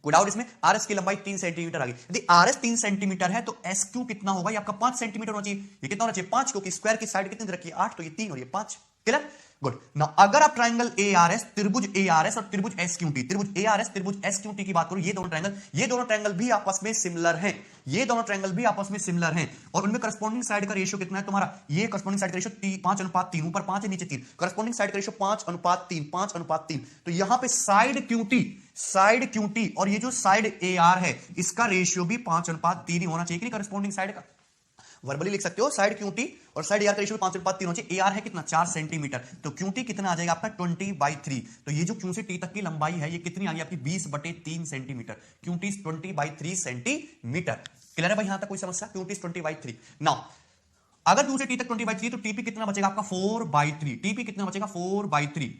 कोई डाउट इसमें, आरएस की लंबाई 3 सेंटीमीटर आ गई, यदि आरएस 3 सेंटीमीटर है तो एसक्यू कितना होगा, ये आपका 5 सेंटीमीटर होना चाहिए, ये कितना होना चाहिए 5, क्योंकि स्क्वायर की साइड कितनी रखी है 8, तो ये 3 और ये 5, क्लियर, गुड। नाउ अगर आप ट्रायंगल एआरएस, त्रिभुज एआरएस और त्रिभुज एसक्यूटी, त्रिभुज एआरएस त्रिभुज एसक्यूटी की बात करो, ये दोनों ट्रायंगल भी आपस में सिमिलर हैं, ये दोनों ट्रायंगल भी आपस में सिमिलर हैं, और उनमें करस्पॉन्डिंग साइड का रेशियो कितना है तुम्हारा, ये करस्पॉन्डिंग साइड का रेशियो 5:3, ऊपर 5 है नीचे 3, करस्पॉन्डिंग साइड का रेशियो 5:3, 5:3, तो यहां पे साइड क्यूटी और ये जो साइड एआर है इसका रेशियो भी 5:3 ही होना चाहिए कि करस्पॉन्डिंग साइड का, वर्बली लिख सकते हो, साइड क्यूटी और साइड एआर का रेशियो 5:3 होना चाहिए, एआर है कितना 4 सेंटीमीटर, तो क्यूटी कितना आ जाएगा आपका 20/3, तो ये जो क्यू से टी तक की लंबाई है ये कितनी आ गई आपकी 20/3 सेंटीमीटर, क्यूटी 20/3 सेंटीमीटर, क्लियर है भाई, यहां तक कोई समस्या, क्यूटी 20/3। नाउ अगर क्यू से टी तक 20/3 तो टीपी कितना बचेगा आपका 4/3, टीपी कितना बचेगा 4/3,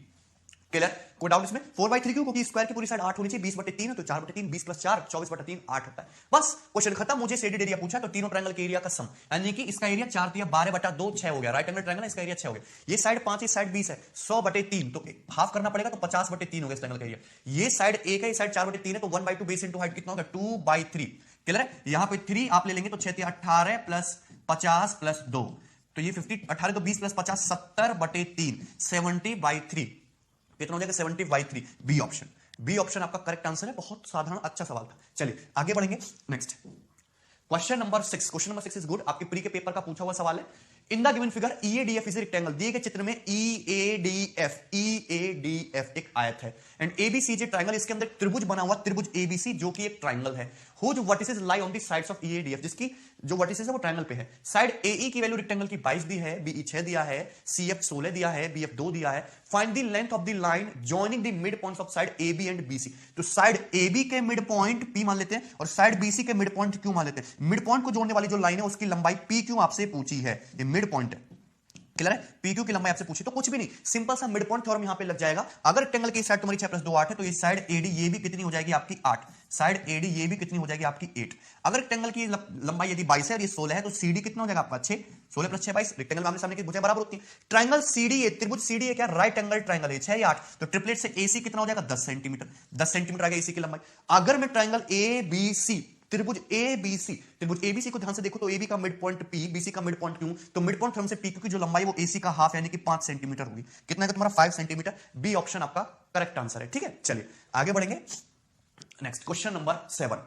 क्लियर, कोई डाउट इसमें, 4/3 क्यों, क्योंकि स्क्वायर की पूरी साइड 8 होनी चाहिए, 20/3 है तो 4/3, 20 + 4 24/3 8 होता है, बस क्वेश्चन खत्म। मुझे शेडेड एरिया पूछा तो तीनों ट्रायंगल के एरिया का सम, यानी कि इसका एरिया 4 × 12/2 6 हो गया, राइट एंगल ट्रायंगल, इसका एरिया 6 हो गया, ये साइड 5 है, साइड 20 है, 100/3, तो हाफ करना पड़ेगा तो 50/3 हो गया इस ट्रायंगल का एरिया, ये साइड 1 है, ये साइड 4/3 है, तो 1/2 बेस इनटू हाइट कितना होगा 2/3, क्लियर है, यहां पे 3 आप ले लेंगे तो 6 × 18 + 50 + 2, तो ये 50, 18 तो 20 + 50 70/3, 70/3, कितना हो जाएगा 70/3, बी ऑप्शन, बी ऑप्शन आपका करेक्ट आंसर है, बहुत साधारण अच्छा सवाल था। चलिए आगे बढ़ेंगे, next question number 6, question number 6 is good, आपके प्री के पेपर का पूछा हुआ सवाल है। इन the given figure EADF is a rectangle, दिए गए चित्र में EADF एक आयत है, एंड ABCJ ट्रायंगल, इसके अंदर त्रिभुज बना हुआ, त्रिभुज ABC जो कि एक ट्रायंगल है, whose vertices lie on the sides of EADF, जिसकी जो वर्टिसेस है वो ट्रायंगल पे है, साइड AE की वैल्यू रेक्टेंगल की 22 दी है, BE 6 दिया है, CF 16 दिया है, BF 2 दिया है, find the length of the line joining the mid points of side AB and BC, तो साइड AB के मिड पॉइंट P मान लेते हैं और साइड BC के मिड पॉइंट Q मान लेते हैं, मिड पॉइंट को जोड़ने वाली जो लाइन है उसकी लंबाई PQ आपसे पूछी है, ये मिड पॉइंट है, क्लियर है, PQ की लंबाई आपसे पूछी, तो कुछ भी नहीं, सिंपल सा मिड पॉइंट थ्योरम यहां पे लग जाएगा। अगर रेक्टेंगल की साइड तुम्हारी 6 + 2 8 है तो ये साइड AD ये भी कितनी हो जाएगी आपकी 8, साइड AD ये भी कितनी हो जाएगी आपकी 8। अगर रेक्टेंगल की लंबाई यदि 22 है और ये 16 है तो CD कितना हो जाएगा आपका 6, 16 + 6 22, रेक्टेंगल में आमने सामने की भुजाएं बराबर होती हैं। ट्रायंगल CDA, त्रिभुज CDA क्या राइट एंगल ट्रायंगल है, 6 या 8, तो ट्रिपलेट से AC कितना हो जाएगा 10 सेंटीमीटर, 10 सेंटीमीटर आ गया AC की लंबाई। अगर मैं ट्रायंगल ABC, त्रिभुज ABC को ध्यान से देखो तो AB का मिड पॉइंट P, BC का मिड पॉइंट Q, तो मिड पॉइंट थ्योरम से PQ की जो लंबाई वो AC का हाफ यानी कि 5 सेंटीमीटर होगी, कितना है तुम्हारा 5 सेंटीमीटर, बी ऑप्शन आपका करेक्ट आंसर है, ठीक है। चलिए आगे बढ़ेंगे, next question number 7,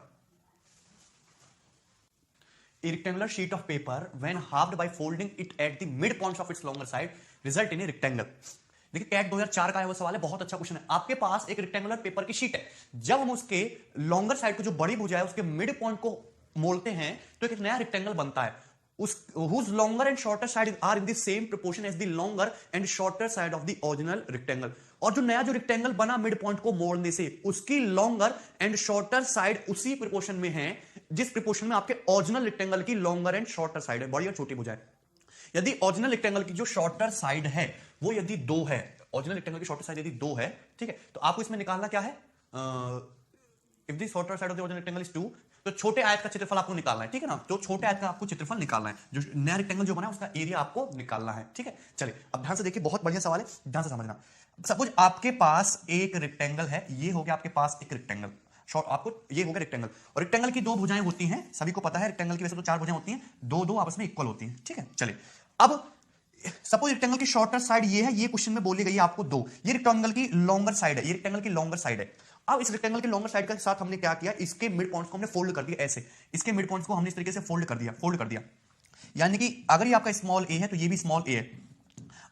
A rectangular sheet of paper when halved by folding it at the mid points of its longer side result in a rectangle। देखिए कैट 2004 का है वो सवाल है, बहुत अच्छा क्वेश्चन है। आपके पास एक रेक्टेंगुलर पेपर की शीट है, जब हम उसके लॉन्गर साइड को जो बड़ी भुजा है उसके मिड पॉइंट को मोड़ते हैं तो एक नया रेक्टेंगल बनता है, उस whose longer and shorter side are in the same proportion as the longer and shorter side of the original rectangle। और जो नया जो रेक्टेंगल बना मिड पॉइंट को मोड़ने से उसकी लॉन्गर एंड शॉर्टर साइड उसी प्रोपोर्शन में है जिस प्रोपोर्शन में आपके ओरिजिनल रेक्टेंगल की लॉन्गर एंड शॉर्टर साइड है, बड़ी और छोटी भुजा है। यदि ओरिजिनल रेक्टेंगल की जो शॉर्टर साइड है वो यदि 2 है, ओरिजिनल रेक्टेंगल की शॉर्टर साइड यदि 2 है, ठीक है, तो आपको इसमें निकालना क्या है, if the shorter side of the original rectangle is 2, तो छोटे आयत का क्षेत्रफल आपको निकालना है, ठीक है ना, तो छोटे आयत का आपको क्षेत्रफल निकालना है, जो नया रेक्टेंगल जो बना है उसका एरिया आपको निकालना है, ठीक है। चलिए अब ध्यान से देखिए, बहुत बढ़िया सवाल है, ध्यान से समझना। सपोज आपके पास एक रेक्टेंगल है, ये हो गया आपके पास एक रेक्टेंगल, आपको ये हो गया रेक्टेंगल, और रेक्टेंगल की 2 भुजाएं होती हैं, सभी को पता है रेक्टेंगल की वैसे तो 4 भुजाएं होती हैं, 2 आपस में इक्वल होती हैं, ठीक है। चलिए अब सपोज रेक्टेंगल की शॉर्टर साइड ये है, ये क्वेश्चन में बोली गई है आपको 2, ये रेक्टेंगल की लॉन्गर साइड है, ये रेक्टेंगल की लॉन्गर साइड है। अब इस रेक्टेंगल के लॉन्गर साइड के साथ हमने क्या किया, इसके मिड पॉइंट्स को हमने फोल्ड कर दिया, ऐसे इसके मिड पॉइंट्स को हमने इस तरीके से फोल्ड कर दिया, यानी कि अगर ये आपका स्मॉल a है तो ये भी स्मॉल a है।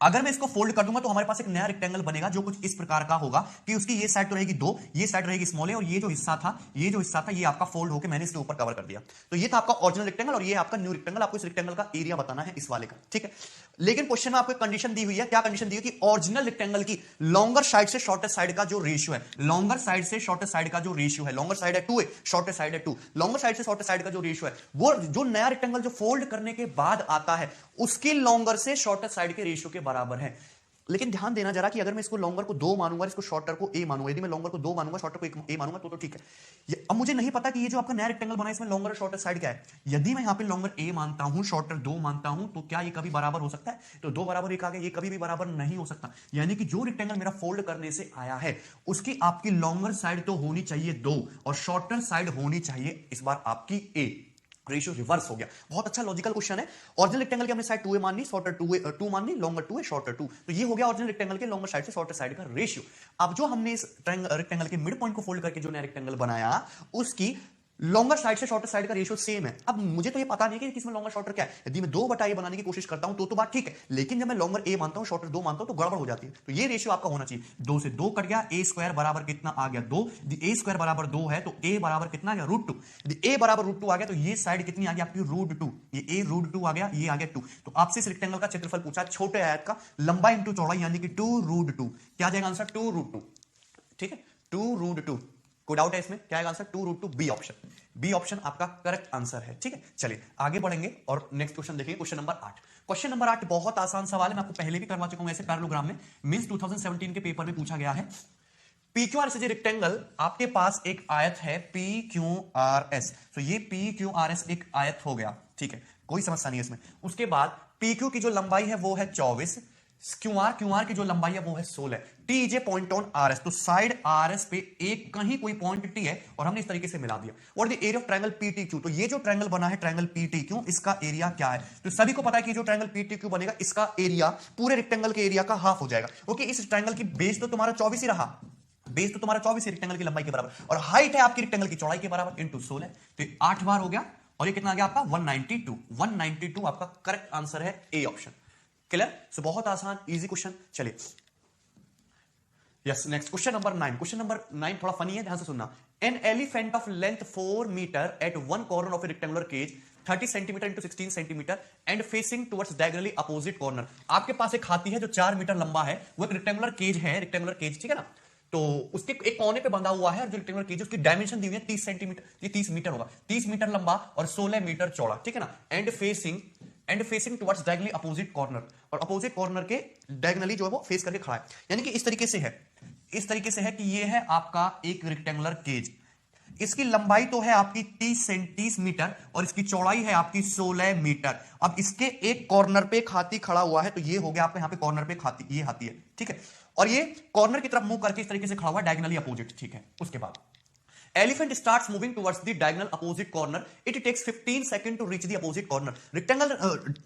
अगर मैं इसको फोल्ड कर दूंगा तो हमारे पास एक नया रेक्टेंगल बनेगा जो कुछ इस प्रकार का होगा कि उसकी ये साइड तो रहेगी 2, ये साइड रहेगी स्मॉल है, और ये जो हिस्सा था ये आपका फोल्ड होकर मैंने इसके ऊपर कवर कर दिया। तो ये था आपका ओरिजिनल रेक्टेंगल और ये आपका न्यू रेक्टेंगल। आपको इस रेक्टेंगल का एरिया बताना है इस वाले का, ठीक है। लेकिन क्वेश्चन में आपको कंडीशन दी हुई है, क्या कंडीशन दी है कि ओरिजिनल रेक्टेंगल की लॉन्गर साइड से शॉर्टेस्ट साइड का जो रेशियो है, लॉन्गर साइड से शॉर्टेस्ट साइड का जो रेशियो है, लॉन्गर साइड है 2 है, शॉर्टेस्ट साइड है 2, लॉन्गर साइड से शॉर्टेस्ट साइड का जो रेशियो है वो जो नया रेक्टेंगल जो फोल्ड करने के बाद आता है उसकी लॉन्गर से शॉर्टेस्ट साइड के रेशियो के बराबर है। लेकिन ध्यान देना जरा कि अगर मैं इसको लॉन्गर को 2 मानूंगा, इसको शॉर्टर को a मानूंगा, यदि मैं लॉन्गर को 2 मानूंगा शॉर्टर को a मानूंगा तो ठीक है। अब मुझे नहीं पता कि ये जो आपका नया रेक्टेंगल बना है इसमें लॉन्गर और शॉर्टर साइड क्या है। यदि मैं यहां पे लॉन्गर a मानता हूं, शॉर्टर 2 मानता हूं, तो क्या ये कभी बराबर हो सकता है? तो 2 बराबर 1 आ गया, ये कभी भी बराबर नहीं हो सकता। यानी कि जो रेक्टेंगल मेरा फोल्ड करने से आया है उसकी आपकी लॉन्गर साइड तो होनी चाहिए 2 और शॉर्टर साइड होनी चाहिए इस बार आपकी a। रेशियो रिवर्स हो गया। बहुत अच्छा लॉजिकल क्वेश्चन है। ओरिजिनल रेक्टेंगल की हमने साइड 2a माननी, शॉर्टर 2 माननी, लॉन्गर 2 है, शॉर्टर 2। तो ये हो गया ओरिजिनल रेक्टेंगल के लॉन्गर साइड से शॉर्टर साइड का रेशियो। अब जो हमने इस रेक्टेंगल के मिड पॉइंट को फोल्ड करके जो नया रेक्टेंगल बनाया उसकी लॉन्गर साइड से शॉर्टर साइड का रेशियो सेम है। अब मुझे तो ये पता नहीं कि किसमें लॉन्गर शॉर्टर क्या है। यदि मैं 2 बटा ए बनाने की कोशिश करता हूं तो बात ठीक है, लेकिन जब मैं लॉन्गर ए मानता हूं शॉर्टर 2 मानता हूं तो गड़बड़ हो जाती है। तो ये रेशियो आपका होना चाहिए, 2 से 2 कट गया, ए स्क्वायर बराबर कितना आ गया 2, यदि ए स्क्वायर बराबर 2 है तो ए बराबर कितना आ गया √2, यदि ए बराबर √2 आ गया तो ये साइड कितनी आ गई आपकी √2, ये ए √2 आ गया, ये आ गया 2। तो आपसे इस रेक्टेंगल का क्षेत्रफल पूछा, छोटे आयत का लंबाई इंटू चौड़ाई यानी कि 2√2, क्या आ जाएगा आंसर 2√2, ठीक है 2√2। कोई डाउट है इसमें? क्या आएगा answer 2√2, B option. B option आपका करेक्ट आंसर है, ठीक है। चलिए आगे बढ़ेंगे और नेक्स्ट क्वेश्चन देखिए, क्वेश्चन नंबर 8। क्वेश्चन नंबर 8 बहुत आसान सवाल है, मैं आपको पहले भी करवा चुका हूं ऐसे पैरेललोग्राम में, मींस 2017 के पेपर में पूछा गया है। PQRS इज रेक्टेंगल, आपके पास एक आयत है PQRS, तो ये PQRS एक आयत हो गया, ठीक है, कोई समस्या नहीं है इसमें। उसके बाद PQ की जो लंबाई है वो है 24, क्यूआर की जो लंबाई है वो है 16, T is a point on RS, तो साइड आरएस पे एक कहीं कोई पॉइंट टी है और हमने इस तरीके से मिला दिया। What is the area of triangle PTQ, तो ये जो ट्रायंगल बना है ट्रायंगल पीटीक्यू, इसका एरिया क्या है? तो सभी को पता है कि जो ट्रायंगल पीटीक्यू बनेगा इसका एरिया पूरे रेक्टेंगल के एरिया का हाफ हो जाएगा। ओके, इस ट्रायंगल की बेस तो तुम्हारा 24 ही रहा, बेस तो तुम्हारा 24 रेक्टेंगल की लंबाई के बराबर, और हाइट है आपकी रेक्टेंगल की चौड़ाई के बराबर इंटू 16, तो 8 बार हो गया, और ये कितना आ गया आपका 192 आपका करेक्ट आंसर है ए ऑप्शन। क्लियर? सो बहुत आसान इजी क्वेश्चन। चलिए yes, next question number 9। Question number 9 थोड़ा फनी है, ध्यान से सुनना। An elephant of length 4 metre at one corner of a rectangular cage 30 centimetre into 16 centimetre and facing towards diagonally opposite corner. आपके पास एक हाथी है जो 4 मीटर लंबा है, वो एक रेक्टेंगुलर केज है, रेक्टेंगुलर केज, ठीक है ना, तो उसके एक कोने पे बंधा हुआ है, और जो रेक्टेंगुलर केज उसकी डायमेंशन दी हुई है 30 सेंटीमीटर, ये 30 मीटर होगा, 30 मीटर लंबा और 16 मीटर चौड़ा, ठीक है ना, and facing towards diagonally opposite corner, और अपोजिट कॉर्नर के डायगोनली जो है वो फेस करके खड़ा है। यानी कि इस तरीके से है, इस तरीके से है कि ये है आपका एक रेक्टेंगुलर केज, इसकी लंबाई तो है आपकी 30 मीटर और इसकी चौड़ाई है आपकी 16 मीटर। अब इसके एक कॉर्नर पे एक हाथी खड़ा हुआ है, तो ये हो गया आपका यहाँ पे कॉर्नर पे हाथी, ये हाथी है, ठीक है, और ये कॉर्नर की तरफ मुंह करके इस तरीके से खड़ा हुआ है डायगोनली अपोजिट, ठीक है। उसके बाद Elephant starts moving towards the diagonal opposite corner. It takes 15 seconds to reach the opposite corner. Rectangle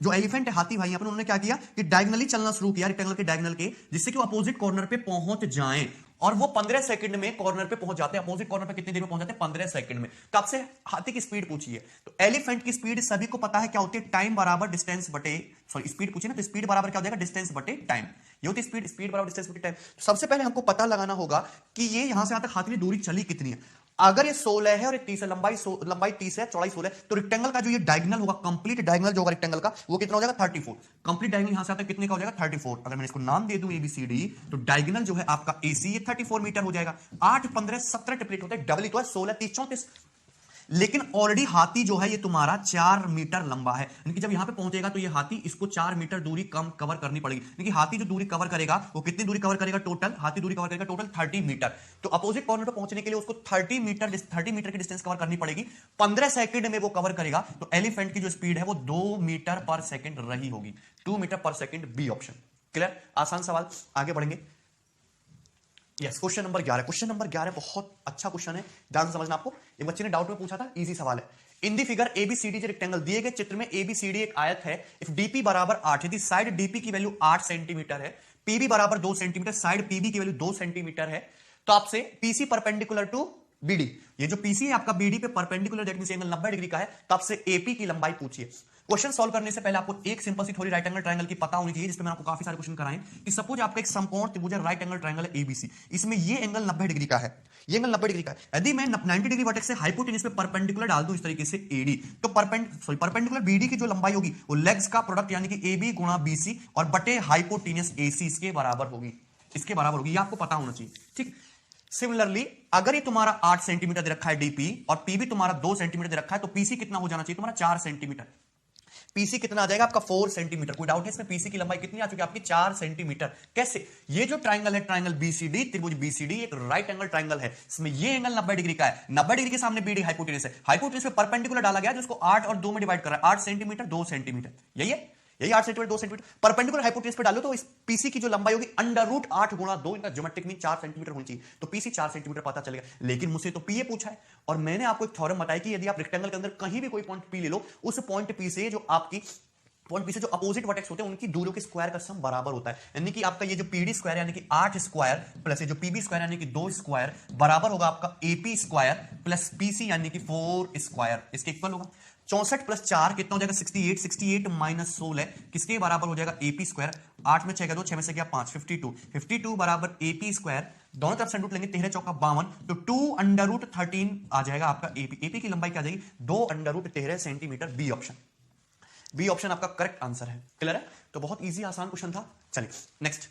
जो एलिफेंट है, हाथी भाई, उन्होंने क्या किया कि डायगोनली चलना शुरू किया, रेक्टेंगल के डायगोनल के, जिससे कि वो अपोजिट कॉर्नर पे पहुंच जाएं, और वो 15 सेकंड में कॉर्नर पे पहुंच जाते हैं। अपोजिट कॉर्नर पे कितनी देर में पहुंच जाते हैं? 15 सेकंड में। तो आपसे हाथी की स्पीड पूछी है, तो एलिफेंट की स्पीड सभी को पता है क्या होती है, टाइम बराबर डिस्टेंस बटे, सॉरी स्पीड पूछी ना, तो स्पीड बराबर क्या हो जाएगा, डिस्टेंस बटे टाइम, ये होती है स्पीड बराबर डिस्टेंस बटे टाइम। तो सबसे पहले हमको पता लगाना होगा कि ये यहां से यहां तक हाथी की दूरी चली कितनी है। अगर ये 16 है और ये 30 है, लंबाई 30 है, चौड़ाई 16 है, तो रेक्टेंगल का जो ये डायगोनल होगा, कंप्लीट डायगोनल जो होगा रेक्टेंगल का, वो कितना हो जाएगा 34। कंप्लीट डायगोनल यहां से आता है कितने का हो जाएगा 34। अगर मैं इसको नाम दे दूं ABCD, तो डायगोनल जो है आपका AC ये 34 मीटर हो जाएगा। 8 15 17 ट्रिपलेट होता है, डबल ही तो है, 16 30 34। लेकिन ऑलरेडी हाथी जो है ये तुम्हारा 4 मीटर लंबा है, यानी कि जब यहां पे पहुंचेगा तो ये हाथी इसको 4 मीटर दूरी कम कवर करनी पड़ेगी, यानी कि हाथी जो दूरी कवर करेगा वो कितनी दूरी कवर करेगा टोटल, हाथी दूरी कवर करेगा टोटल 30 मीटर। तो अपोजिट कॉर्नर पे पहुंचने के लिए उसको 30 मीटर की डिस्टेंस कवर करनी पड़ेगी, 15 सेकंड में वो कवर करेगा। तो एलिफेंट की जो स्पीड है वो 2 मीटर पर सेकंड रही होगी, 2 मीटर पर सेकंड, बी ऑप्शन। क्लियर? आसान सवाल, आगे बढ़ेंगे। Yes, question number 11। Question number 11 बहुत अच्छा क्वेश्चन है, ध्यान से समझना। आपको एक बच्चे ने डाउट में पूछा था, इजी सवाल है। इन दी फिगर ABCD रेक्टेंगल, दिए गए चित्र में ABCD एक आयत है, इफ DP बराबर 8, यदि साइड DP की वैल्यू 8 सेंटीमीटर है, PB बराबर 2 सेंटीमीटर, साइड PB की वैल्यू 2 सेंटीमीटर है, तो आपसे PC परपेंडिकुलर टू BD, ये जो PC है आपका BD पे perpendicular, that means angle 90 degree का है, तो आपसे AP की लंबाई पूछिए। क्वेश्चन सॉल्व करने से पहले आपको एक सिंपल सी थोड़ी राइट एंगल ट्रायंगल की पता होनी चाहिए, जिसमें मैंने आपको काफी सारे क्वेश्चन कराए कि सपोज आपका एक समकोण त्रिभुज राइट एंगल ट्रायंगल है एबीसी, इसमें ये एंगल 90 डिग्री का है, ये एंगल 90 डिग्री का है। यदि मैं 90 डिग्री वर्टेक्स से हाइपोटेन्यूज पे परपेंडिकुलर डाल दूं इस तरीके से एडी, तो परपेंडिकुलर बीडी की जो लंबाई होगी वो लेग्स का प्रोडक्ट यानी कि एबी गुणा बीसी और बटे हाइपोटेन्यूज एसी इसके बराबर होगी, इसके बराबर होगी, ये आपको पता होना चाहिए। ठीक, सिमिलरली अगर ये तुम्हारा 8 सेंटीमीटर दे रखा है डीपी और पीबी तुम्हारा 2 सेंटीमीटर दे रखा है, तो पीसी कितना हो जाना चाहिए तुम्हारा 4 सेंटीमीटर। पीसी कितना आ जाएगा आपका 4 सेंटीमीटर। कोई डाउट है इसमें? पीसी की लंबाई कितनी आ चुकी है आपकी 4 सेंटीमीटर। कैसे? ये जो ट्राइंगल है ट्राइंगल बीसीडी, त्रिभुज बीसीडी एक राइट एंगल ट्राइंगल है, इसमें ये एंगल 90 डिग्री का है, 90 डिग्री के सामने बीडी हाइपोटेन्यूज है, हाइपोटेन्यूज पे परपेंडिकुलर डाला गया जिसको 8 और 2 में डिवाइड कर रहा है, 8 सेंटीमीटर 2 सेंटीमीटर, यही है, यही 8 सेंटीमीटर 2 सेंटीमीटर परपेंडिकुलर हाइपोटेन्यूज पे डालो तो इस पीसी की जो लंबाई होगी अंडर रूट 8 गुणा 2, इनका ज्योमेट्रिक मीन 4 सेंटीमीटर होनी चाहिए, तो पीसी 4 सेंटीमीटर पता चलेगा। लेकिन मुझसे तो पीए पूछा है और मैंने आपको एक थ्योरम बताया कि यदि आप रेक्टेंगल के अंदर कहीं भी कोई पॉइंट पी ले लो, उस पॉइंट पी से जो आपकी पॉइंट पी से जो अपोजिट वर्टेक्स होते हैं उनकी दूरियों के स्क्वायर का सम बराबर होता है, यानी कि आपका ये जो पीडी स्क्वायर यानी कि 8 स्क्वायर प्लस ये जो पीबी स्क्वायर यानी कि 2 स्क्वायर बराबर होगा आपका एपी स्क्वायर प्लस पीसी यानी कि 4 स्क्वायर, इसके इक्वल होगा। 64 प्लस 4 कितना हो जाएगा 68, 68 माइनस 16 किसके बराबर हो जाएगा एपी स्क्वायर, 8 में 6 का 2, 6 में से गया 5, 52, 52 बराबर एपी स्क्वायर, दोनों तरफ से अंडर रूट लेंगे, 13 चौका 52, तो 2 अंडर रूट 13 आ जाएगा आपका एपी। एपी की लंबाई क्या आ जाएगी 2 under root 13 centimetre. B option, B option आपका करेक्ट आंसर है। क्लियर है? तो बहुत इजी आसान क्वेश्चन था। चलिए next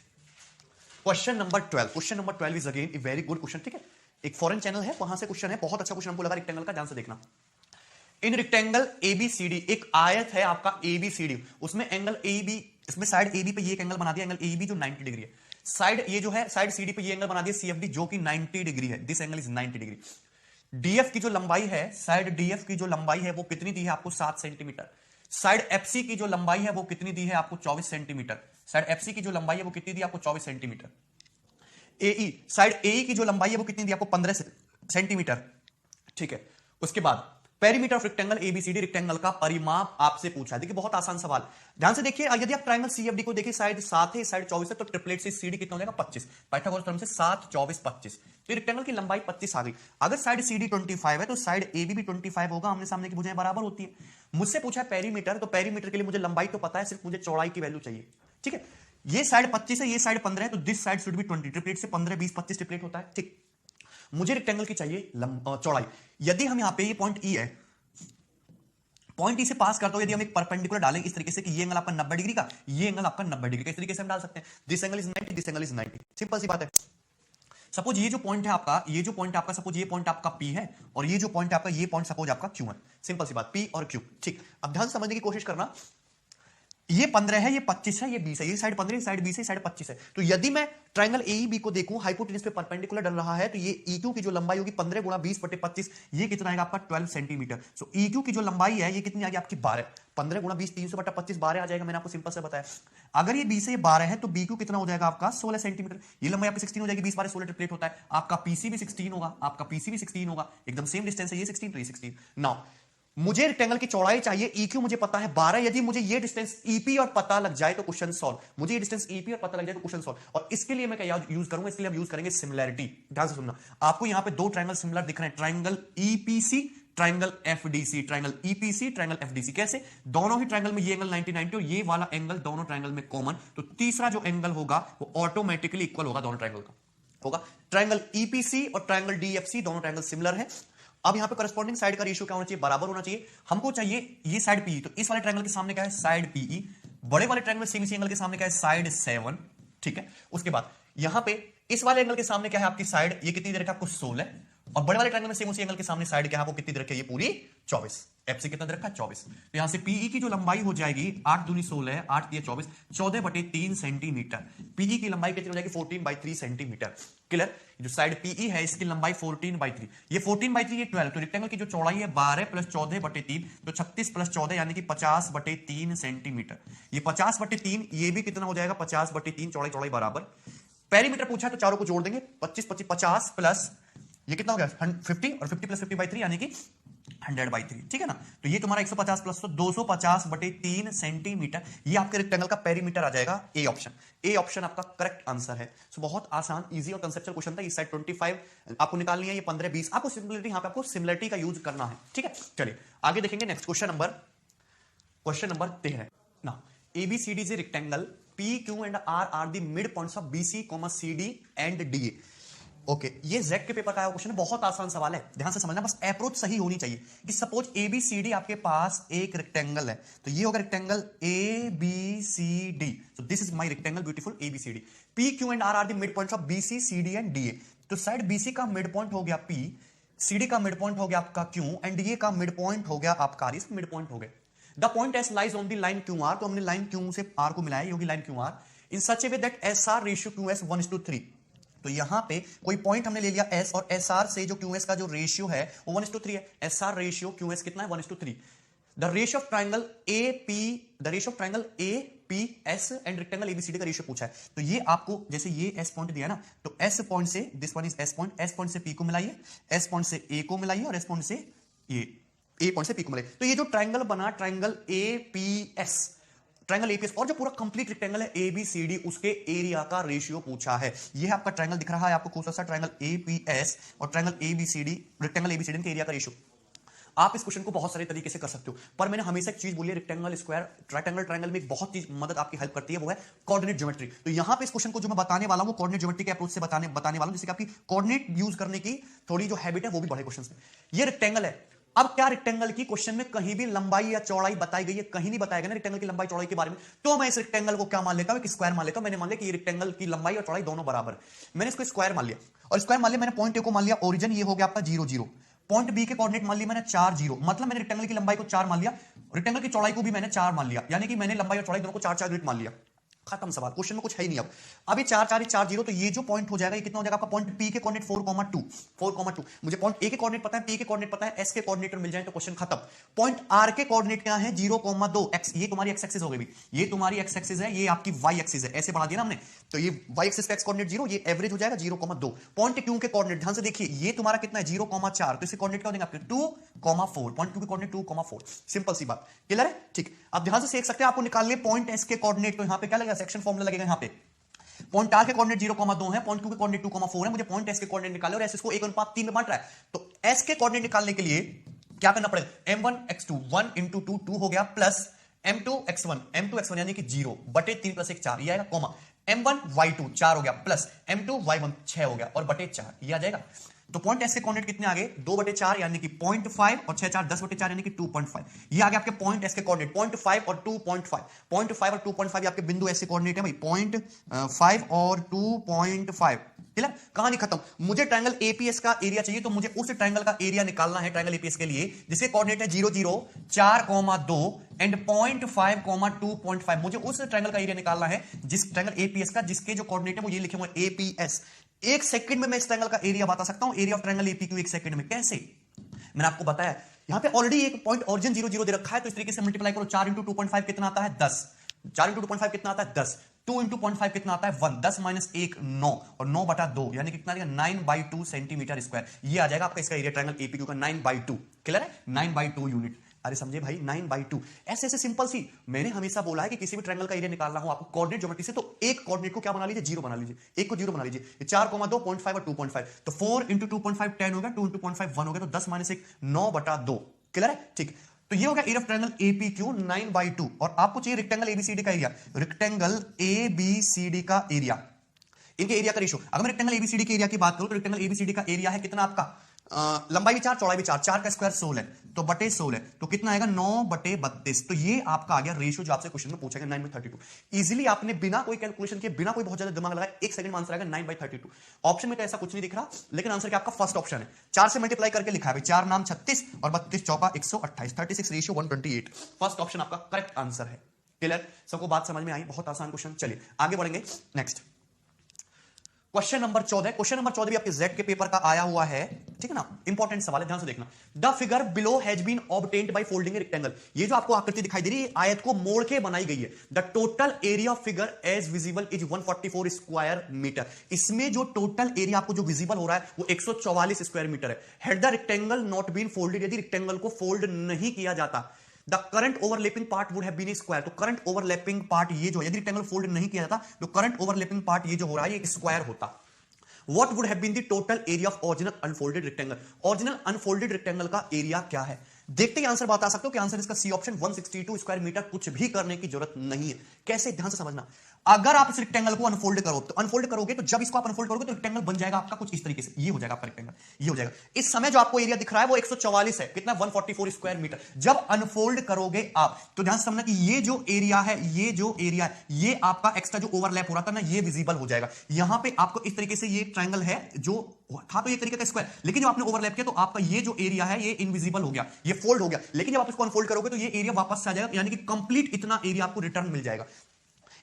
question number 12। Question number 12 is again a very good question. ठीक है, एक फॉरेन चैनल है वहां से क्वेश्चन है, बहुत अच्छा क्वेश्चन हमको लगा रेक्टेंगल का, ध्यान से देखना। इन रेक्टेंगल एबीसीडी, एक आयत है आपका एबीसीडी, उसमें एंगल एबी, इसमें साइड एबी पे ये एक एंगल बना दिया एंगल एबी जो 90 डिग्री है, साइड ये जो है साइड सीडी पे ये एंगल बना दिया सीएफडी जो कि 90 डिग्री है, this angle is 90 degree. DF की जो लंबाई है, साइड डीएफ की जो लंबाई है वो कितनी दी है आपको 7 सेंटीमीटर। साइड एफसी की जो लंबाई है वो कितनी दी है आपको 24 सेंटीमीटर। साइड एफसी की जो लंबाई है वो कितनी दी आपको 24 सेंटीमीटर। एई, साइड एई की जो लंबाई है वो कितनी दी आपको 15 सेंटीमीटर। ठीक है, उसके बाद perimeter of rectangle ABCD, rectangle का परिमाप आपसे पूछा है। देखिए बहुत आसान सवाल, ध्यान से देखिए। यदि आप ट्रायंगल सीएफडी को देखिए, साइड 7 है साइड 24 है, तो ट्रिपलेट से सीडी कितना हो जाएगा 25, पाइथागोरस थ्योरम से 7 24 25, तो रेक्टेंगल की लंबाई 25 आ गई। अगर साइड सीडी 25 है तो साइड एबी भी 25 होगा, आमने सामने की भुजाएं बराबर होती है। मुझसे पूछा है पेरीमीटर, तो पेरीमीटर के लिए मुझे लंबाई तो पता है, सिर्फ मुझे चौड़ाई की वैल्यू चाहिए। ठीक है, ये साइड 25 है ये साइड 15 है, तो this side should be 20, triplet से 15 20 25 ट्रिपलेट होता है। ठीक, मुझे रेक्टेंगल की चाहिए चौड़ाई। यदि हम यहां पे ये पॉइंट ई है, पॉइंट ई से पास करते हो, यदि हम एक परपेंडिकुलर डालें इस तरीके से कि ये एंगल आपका 90 डिग्री का, ये एंगल आपका 90 डिग्री का, इस तरीके से हम डाल सकते हैं, this angle is 90 this angle is 90, simple सी बात है। सपोज ये जो पॉइंट है आपका, ये जो पॉइंट आपका, सपोज ये पॉइंट आपका P है और ये जो पॉइंट आपका, ये पॉइंट सपोज आपका Q है, सिंपल सी बात, P और Q। ठीक, अब ध्यान समझने की कोशिश करना, ये 15 है ये 25 है ये 20 है, ये साइड 15 साइड 20 है साइड 25 है, तो यदि मैं ट्रायंगल एईबी को देखूं, हाइपोटेन्यूज पे परपेंडिकुलर डल रहा है, तो ये EQ की जो लंबाई होगी 15 गुणा 20 बटे 25, ये कितना आएगा आपका 12 सेंटीमीटर। सो EQ की जो लंबाई है ये कितनी आ गई आपकी 12, 15 गुणा 20 300 बटा 25 12 आ जाएगा, मैंने आपको सिंपल से बताया। अगर ये 20 से ये 12 है तो BQ कितना हो जाएगा आपका 16 सेंटीमीटर, ये लंबाई आपकी 16 हो जाएगी, 20 12 16 ट्रिपलेट होता है, आपका PC भी 16 होगा, आपका PC भी 16 होगा, एकदम सेम डिस्टेंस है, ये 16 तो ये 16। नाउ मुझे रेक्टेंगल की चौड़ाई चाहिए, EQ मुझे पता है 12, यदि मुझे ये डिस्टेंस EP और पता लग जाए तो क्वेश्चन सॉल्व, मुझे ये डिस्टेंस EP और पता लग जाए तो क्वेश्चन सॉल्व। और इसके लिए मैं क्या यूज करूंगा, इसके लिए हम यूज करेंगे सिमिलैरिटी। ध्यान से सुनना, आपको यहां पे दो ट्रायंगल सिमिलर दिख रहे हैं, triangle EPC triangle FDC, triangle EPC triangle FDC। कैसे? दोनों ही ट्रायंगल में ये एंगल 90 90 और ये वाला एंगल दोनों ट्रायंगल में कॉमन, तो तीसरा जो एंगल होगा वो ऑटोमेटिकली इक्वल होगा दोनों ट्रायंगल का, होगा ट्रायंगल EPC और ट्रायंगल DFC, दोनों ट्रायंगल सिमिलर है। अब यहां पे करस्पॉन्डिंग साइड का रेशियो क्या होना चाहिए, बराबर होना चाहिए। हमको चाहिए ये साइड PE, तो इस वाले ट्रायंगल के सामने क्या है साइड PE, बड़े वाले ट्रायंगल सेम इसी एंगल के सामने क्या है साइड 7। ठीक है, उसके बाद यहां पे इस वाले एंगल के सामने क्या है आपकी साइड, ये कितनी दे रखा है आपको 16, और बड़े वाले ट्रायंगल में सेम उसी एंगल के सामने साइड क्या है आपको कितनी दे रखी है, ये पूरी 24। FC कितना दे रखा है 24, तो यहां से PE की जो लंबाई हो जाएगी 8 दूनी 16 8 दिया 24, 14 बटे 3 सेंटीमीटर। PE की लंबाई कितनी हो जाएगी 14/3 सेंटीमीटर। क्लियर? जो साइड PE है इसकी लंबाई 14/3, ये 14/3 ये 12, तो रेक्टेंगल की जो चौड़ाई है 12 प्लस 14 बटे 3, तो 36 प्लस 14 यानी कि 50 बटे 3 सेंटीमीटर। ये 50 बटे 3 ये भी कितना हो जाएगा 50 बटे 3, चौड़ाई चौड़ाई बराबर। पेरीमीटर पूछा है तो चारों को जोड़ देंगे, 25 25 50 प्लस ये कितना हो गया 50, और 50 प्लस 50/3 यानी कि 100/3। ठीक है ना, तो ये तुम्हारा 150 प्लस 250 बटे 3 सेंटीमीटर, ये आपके रेक्टेंगल का पेरीमीटर आ जाएगा। ए ऑप्शन, ए ऑप्शन आपका करेक्ट आंसर है। सो बहुत आसान इजी और कंसेप्चुअल क्वेश्चन था। इस साइड 25 आपको निकालनी है, ये 15 20 आपको सिमिलरिटी, यहां पे आपको सिमिलरिटी का यूज करना है। ठीक है, चलिए आगे देखेंगे next question number question number 13 ना, ABCD is a rectangle, P, Q and R are the midpoints of BC, CD and DA. Okay, ये जेड के पेपर का क्वेश्चन है, बहुत आसान सवाल है, ध्यान से समझना, बस अप्रोच सही होनी चाहिए। कि सपोज ABCD आपके पास एक रेक्टेंगल है, तो ये होगा rectangle ABCD, so this is my rectangle beautiful ABCD। P, Q and R are the midpoints of BC, CD and DA। तो साइड BC का मिड पॉइंट हो गया P, CD का मिड पॉइंट हो गया आपका Q एंड DA का मिड पॉइंट हो गया आपका, इस मिड पॉइंट हो गए। The point S lies on the line QR, तो हमने लाइन Q से R को मिलाया, ये होगी line QR in such A way that SR ratio QS 1:3। तो यहां पे कोई पॉइंट हमने ले लिया S, और SR से जो QS का जो रेशियो है वो 1:3 है। SR रेशियो QS कितना है? 1:3। The ratio of triangle AP, the ratio of triangle APS and rectangle ABCD का रेशियो पूछा है। तो ये आपको, जैसे ये S पॉइंट दिया है ना, तो S पॉइंट से, this one is S point से P को मिलाइए, S पॉइंट से A को मिलाइए, और S पॉइंट से A पॉइंट से P को मिलाइए। तो ये जो ट्राइंगल बना, ट्राइंगल APS, ट्राइंगल एपीएस, और जो पूरा कंप्लीट रेक्टेंगल है एबीसीडी, उसके एरिया का रेशियो पूछा है। ये है आपका ट्राइंगल दिख रहा है आपको, कौन सा ट्राइंगल एपीएस और ट्राइंगल एबीसीडी, रेक्टेंगल एबीसीडी के एरिया का रेशियो। आप इस क्वेश्चन को बहुत सारे तरीके से कर सकते हो, पर मैंने हमेशा एक चीज बोली है, रेक्टेंगल, स्क्वायर, रेक्टेंगल, ट्राइंगल में एक बहुत चीज मदद आपकी हेल्प करती है, वो है कोऑर्डिनेट ज्योमेट्री। तो यहां पे इस क्वेश्चन को जो मैं बताने वाला हूं, कोऑर्डिनेट ज्योमेट्री के अप्रोच से बताने वाला हूं, जिससे कि आपकी कोऑर्डिनेट यूज करने की थोड़ी जो हैबिट है वो भी बढ़े क्वेश्चन में। ये रेक्टेंगल है, अब क्या रेक्टेंगल की क्वेश्चन में कहीं भी लंबाई या चौड़ाई बताई गई है? कहीं नहीं बताया गया ना रेक्टेंगल की लंबाई चौड़ाई के बारे में। तो मैं इस रेक्टेंगल को क्या मान लेता हूं? एक स्क्वायर मान लेता हूं। मैंने मान लिया कि ये रेक्टेंगल की लंबाई और चौड़ाई दोनों बराबर है, मैंने इसको स्क्वायर मान लिया। और स्क्वायर मान लिया मैंने, पॉइंट ए को मान लिया ओरिजिन, ये हो गया आपका 0 0। पॉइंट बी के कोऑर्डिनेट मान लिया मैंने 4 0, मतलब मैंने रेक्टेंगल की लंबाई को 4 मान लिया, रेक्टेंगल की चौड़ाई को भी मैंने 4 मान लिया, यानी कि मैंने लंबाई और चौड़ाई दोनों को 4 यूनिट मान लिया। खत्म सवाल, क्वेश्चन में कुछ है ही नहीं। अब ये 4 4 4 0, तो ये जो पॉइंट हो जाएगा ये कितना हो जाएगा आपका? पॉइंट P के कोऑर्डिनेट 4,2। मुझे पॉइंट A के कोऑर्डिनेट पता है, P के कोऑर्डिनेट पता है, S के कोऑर्डिनेट मिल जाए तो क्वेश्चन खत्म। पॉइंट R के कोऑर्डिनेट क्या है? 0,2 x, ये तुम्हारी x एक्सिस हो गई, ये तुम्हारी x एक्सिस है, ये आपकी y एक्सिस है, ऐसे बढ़ा दिया ना हमने, तो ये y एक्सिस का x कोऑर्डिनेट 0, ये एवरेज हो जाएगा 0,2। पॉइंट Q के कोऑर्डिनेट ध्यान से देखिए, ये तुम्हारा कितना है? 0,4, तो इसके कोऑर्डिनेट क्या हो जाएंगे आपके? 2,4। पॉइंट Q के कोऑर्डिनेट 2,4, सिंपल सी बात, क्लियर है? ठीक, अब ध्यान से देख सकते हैं, आपको निकालने पॉइंट S के कोऑर्डिनेट, तो यहां पे क्या लगेगा? सेक्शन फॉर्मूला लगेगा यहाँ पे। पॉइंट R के कोऑर्डिनेट 0,2 है, पॉइंट Q के कोऑर्डिनेट 2,4 है, मुझे पॉइंट S के कोऑर्डिनेट निकाले, और S इसको 1:3 में बांट रहा है। तो S के कोऑर्डिनेट निकालने के लिए क्या करना पड़ेगा? M1 x2, 1 into 2 2 हो गया, प्लस M2 x1 यानी कि 0 बटे 3 प्लस 1 4, ये आएगा, कॉमा M1 y2 4 हो गया, प्लस M2 y1 6 हो गया, और बटे 4, ये आ जाएगा। तो पॉइंट एस के कोऑर्डिनेट कितने आ गए? 2/4 यानी कि 0.5, और 6 4 10/4 यानी कि 2.5। ये आ गया आपके पॉइंट एस के कोऑर्डिनेट, 0.5 और 2.5, 0.5 और 2.5 ये आपके बिंदु एस के कोऑर्डिनेट है भाई, 0.5 और 2.5। क्लियर? कहानी खत्म। मुझे ट्रायंगल एपीएस का एरिया चाहिए, तो मुझे उस ट्रायंगल का एरिया निकालना है ट्रायंगल एपीएस के लिए, जिसके कोऑर्डिनेट है 0 0 4,2 एंड 0.5, 2.5। मुझे उस ट्रायंगल का एरिया निकालना है जिस ट्रायंगल एपीएस का, जिसके जो कोऑर्डिनेट है वो ये लिखे हुए एपीएस। एक सेकंड में मैं इस ट्रायंगल का एरिया बता सकता हूं, एरिया ऑफ ट्रायंगल एपीक्यू एक सेकंड में। कैसे? मैंने आपको बताया, यहां पे ऑलरेडी एक पॉइंट ओरिजिन 0 0 दे रखा है, तो इस तरीके से मल्टीप्लाई करो। 4 × 2.5 कितना आता है? 10। 4 × 2.5 कितना आता है? 10। 2 × 0.5 कितना आता है? 1। 10 - 1 9, और 9/2 यानी कितना आ जाएगा? 9/2 सेंटीमीटर स्क्वायर। ये आ जाएगा आपका इसका एरिया ट्रायंगल एपीक्यू का, 9/2। क्लियर है? 9/2 यूनिट। अरे समझे भाई, 9/2। ऐसे ऐसे सिंपल सी, मैंने हमेशा बोला है कि किसी भी ट्रायंगल का एरिया निकालना हो आपको कोऑर्डिनेट ज्योमेट्री से, तो एक कोऑर्डिनेट को क्या बना लीजिए? 0 बना लीजिए, एक को 0 बना लीजिए। 4,2, 0.5 और 2.5, तो 4 × 2.5 10 हो गया, 2 × 0.5 1 हो गया, तो 10 - 1 9/2। क्लियर है? ठीक, तो ये हो गया एरिया ऑफ ट्रायंगल एपीक्यू 9/2। और आपको चाहिए रेक्टेंगल एबीसीडी का एरिया, रेक्टेंगल एबीसीडी का एरिया, इनके एरिया का रेशियो। अगर मैं रेक्टेंगल एबीसीडी के एरिया की बात करूं, तो रेक्टेंगल एबीसीडी का एरिया है कितना आपका? लंबाई भी 4, चौड़ाई भी 4, 4 का स्क्वायर 16 है, तो बटे 16, तो कितना आएगा? 9/32। तो ये आपका आ गया रेशियो, जो आपसे क्वेश्चन में पूछा गया, 9/32। इजीली आपने बिना कोई कैलकुलेशन के, बिना कोई बहुत ज्यादा दिमाग लगाए, एक सेकंड में आंसर आएगा 9/32। ऑप्शन में तो ऐसा कुछ नहीं दिख रहा, लेकिन आंसर क्या आपका फर्स्ट ऑप्शन है। 4 से मल्टीप्लाई करके लिखा है, 4 नाम 36 और 32 चौका 128, 36 रेशियो 128। फर्स्ट ऑप्शन आपका करेक्ट आंसर है। क्लियर? सबको बात समझ में आई? बहुत आसान क्वेश्चन। चलिए आगे बढ़ेंगे। Next question number 14। Question number 14 भी आपके जेड के पेपर का आया हुआ है, ठीक है ना? इंपॉर्टेंट सवाल है, ध्यान से देखना। The figure below has been obtained by folding a rectangle. ये जो आपको आकृति दिखाई दे रही है, आयत को मोड़ के बनाई गई है। The total area of figure as visible is 144 square metre. इसमें जो टोटल एरिया आपको जो विजिबल हो रहा है वो 144 स्क्वायर मीटर है। Had the rectangle not been folded, यदि रेक्टेंगल को फोल्ड नहीं किया जाता, the current overlapping part would have been square. तो करंट ओवरलैपिंग पार्ट ये जो, यदि रेक्टेंगल फोल्ड नहीं किया जाता, तो करंट ओवरलैपिंग पार्ट ये जो हो रहा है ये स्क्वायर होता। What would have been the total area of original unfolded rectangle? Original unfolded rectangle का एरिया क्या है? देखते ही आंसर बता सकते हो कि आंसर इसका सी ऑप्शन 162 स्क्वायर मीटर, कुछ भी करने की जरूरत नहीं है। कैसे, ध्यान से समझना। अगर आप इस रेक्टेंगल को अनफोल्ड करो, तो अनफोल्ड करोगे तो जब इसको आप अनफोल्ड करोगे तो रेक्टेंगल बन जाएगा आपका कुछ इस तरीके से, ये हो जाएगा आपका रेक्टेंगल, ये हो जाएगा। इस समय जो आपको एरिया दिख रहा है वो 144 है, कितना, 144 स्क्वायर मीटर। जब अनफोल्ड करोगे आप तो ध्यान से समझना कि ये जो एरिया है, ये जो एरिया है, ये आपका एक्स्ट्रा जो ओवरलैप हो रहा था ना, ये विजिबल हो जाएगा। यहां पे आपको इस तरीके से ये ट्रायंगल है जो था तो ये तरीके का स्क्वायर, लेकिन जब आपने ओवरलैप किया तो आपका ये जो एरिया है ये इनविजिबल हो गया, ये फोल्ड हो गया। लेकिन जब आप इसको अनफोल्ड करोगे तो ये एरिया वापस आ जाएगा, यानी कि कंप्लीट इतना एरिया आपको रिटर्न मिल जाएगा।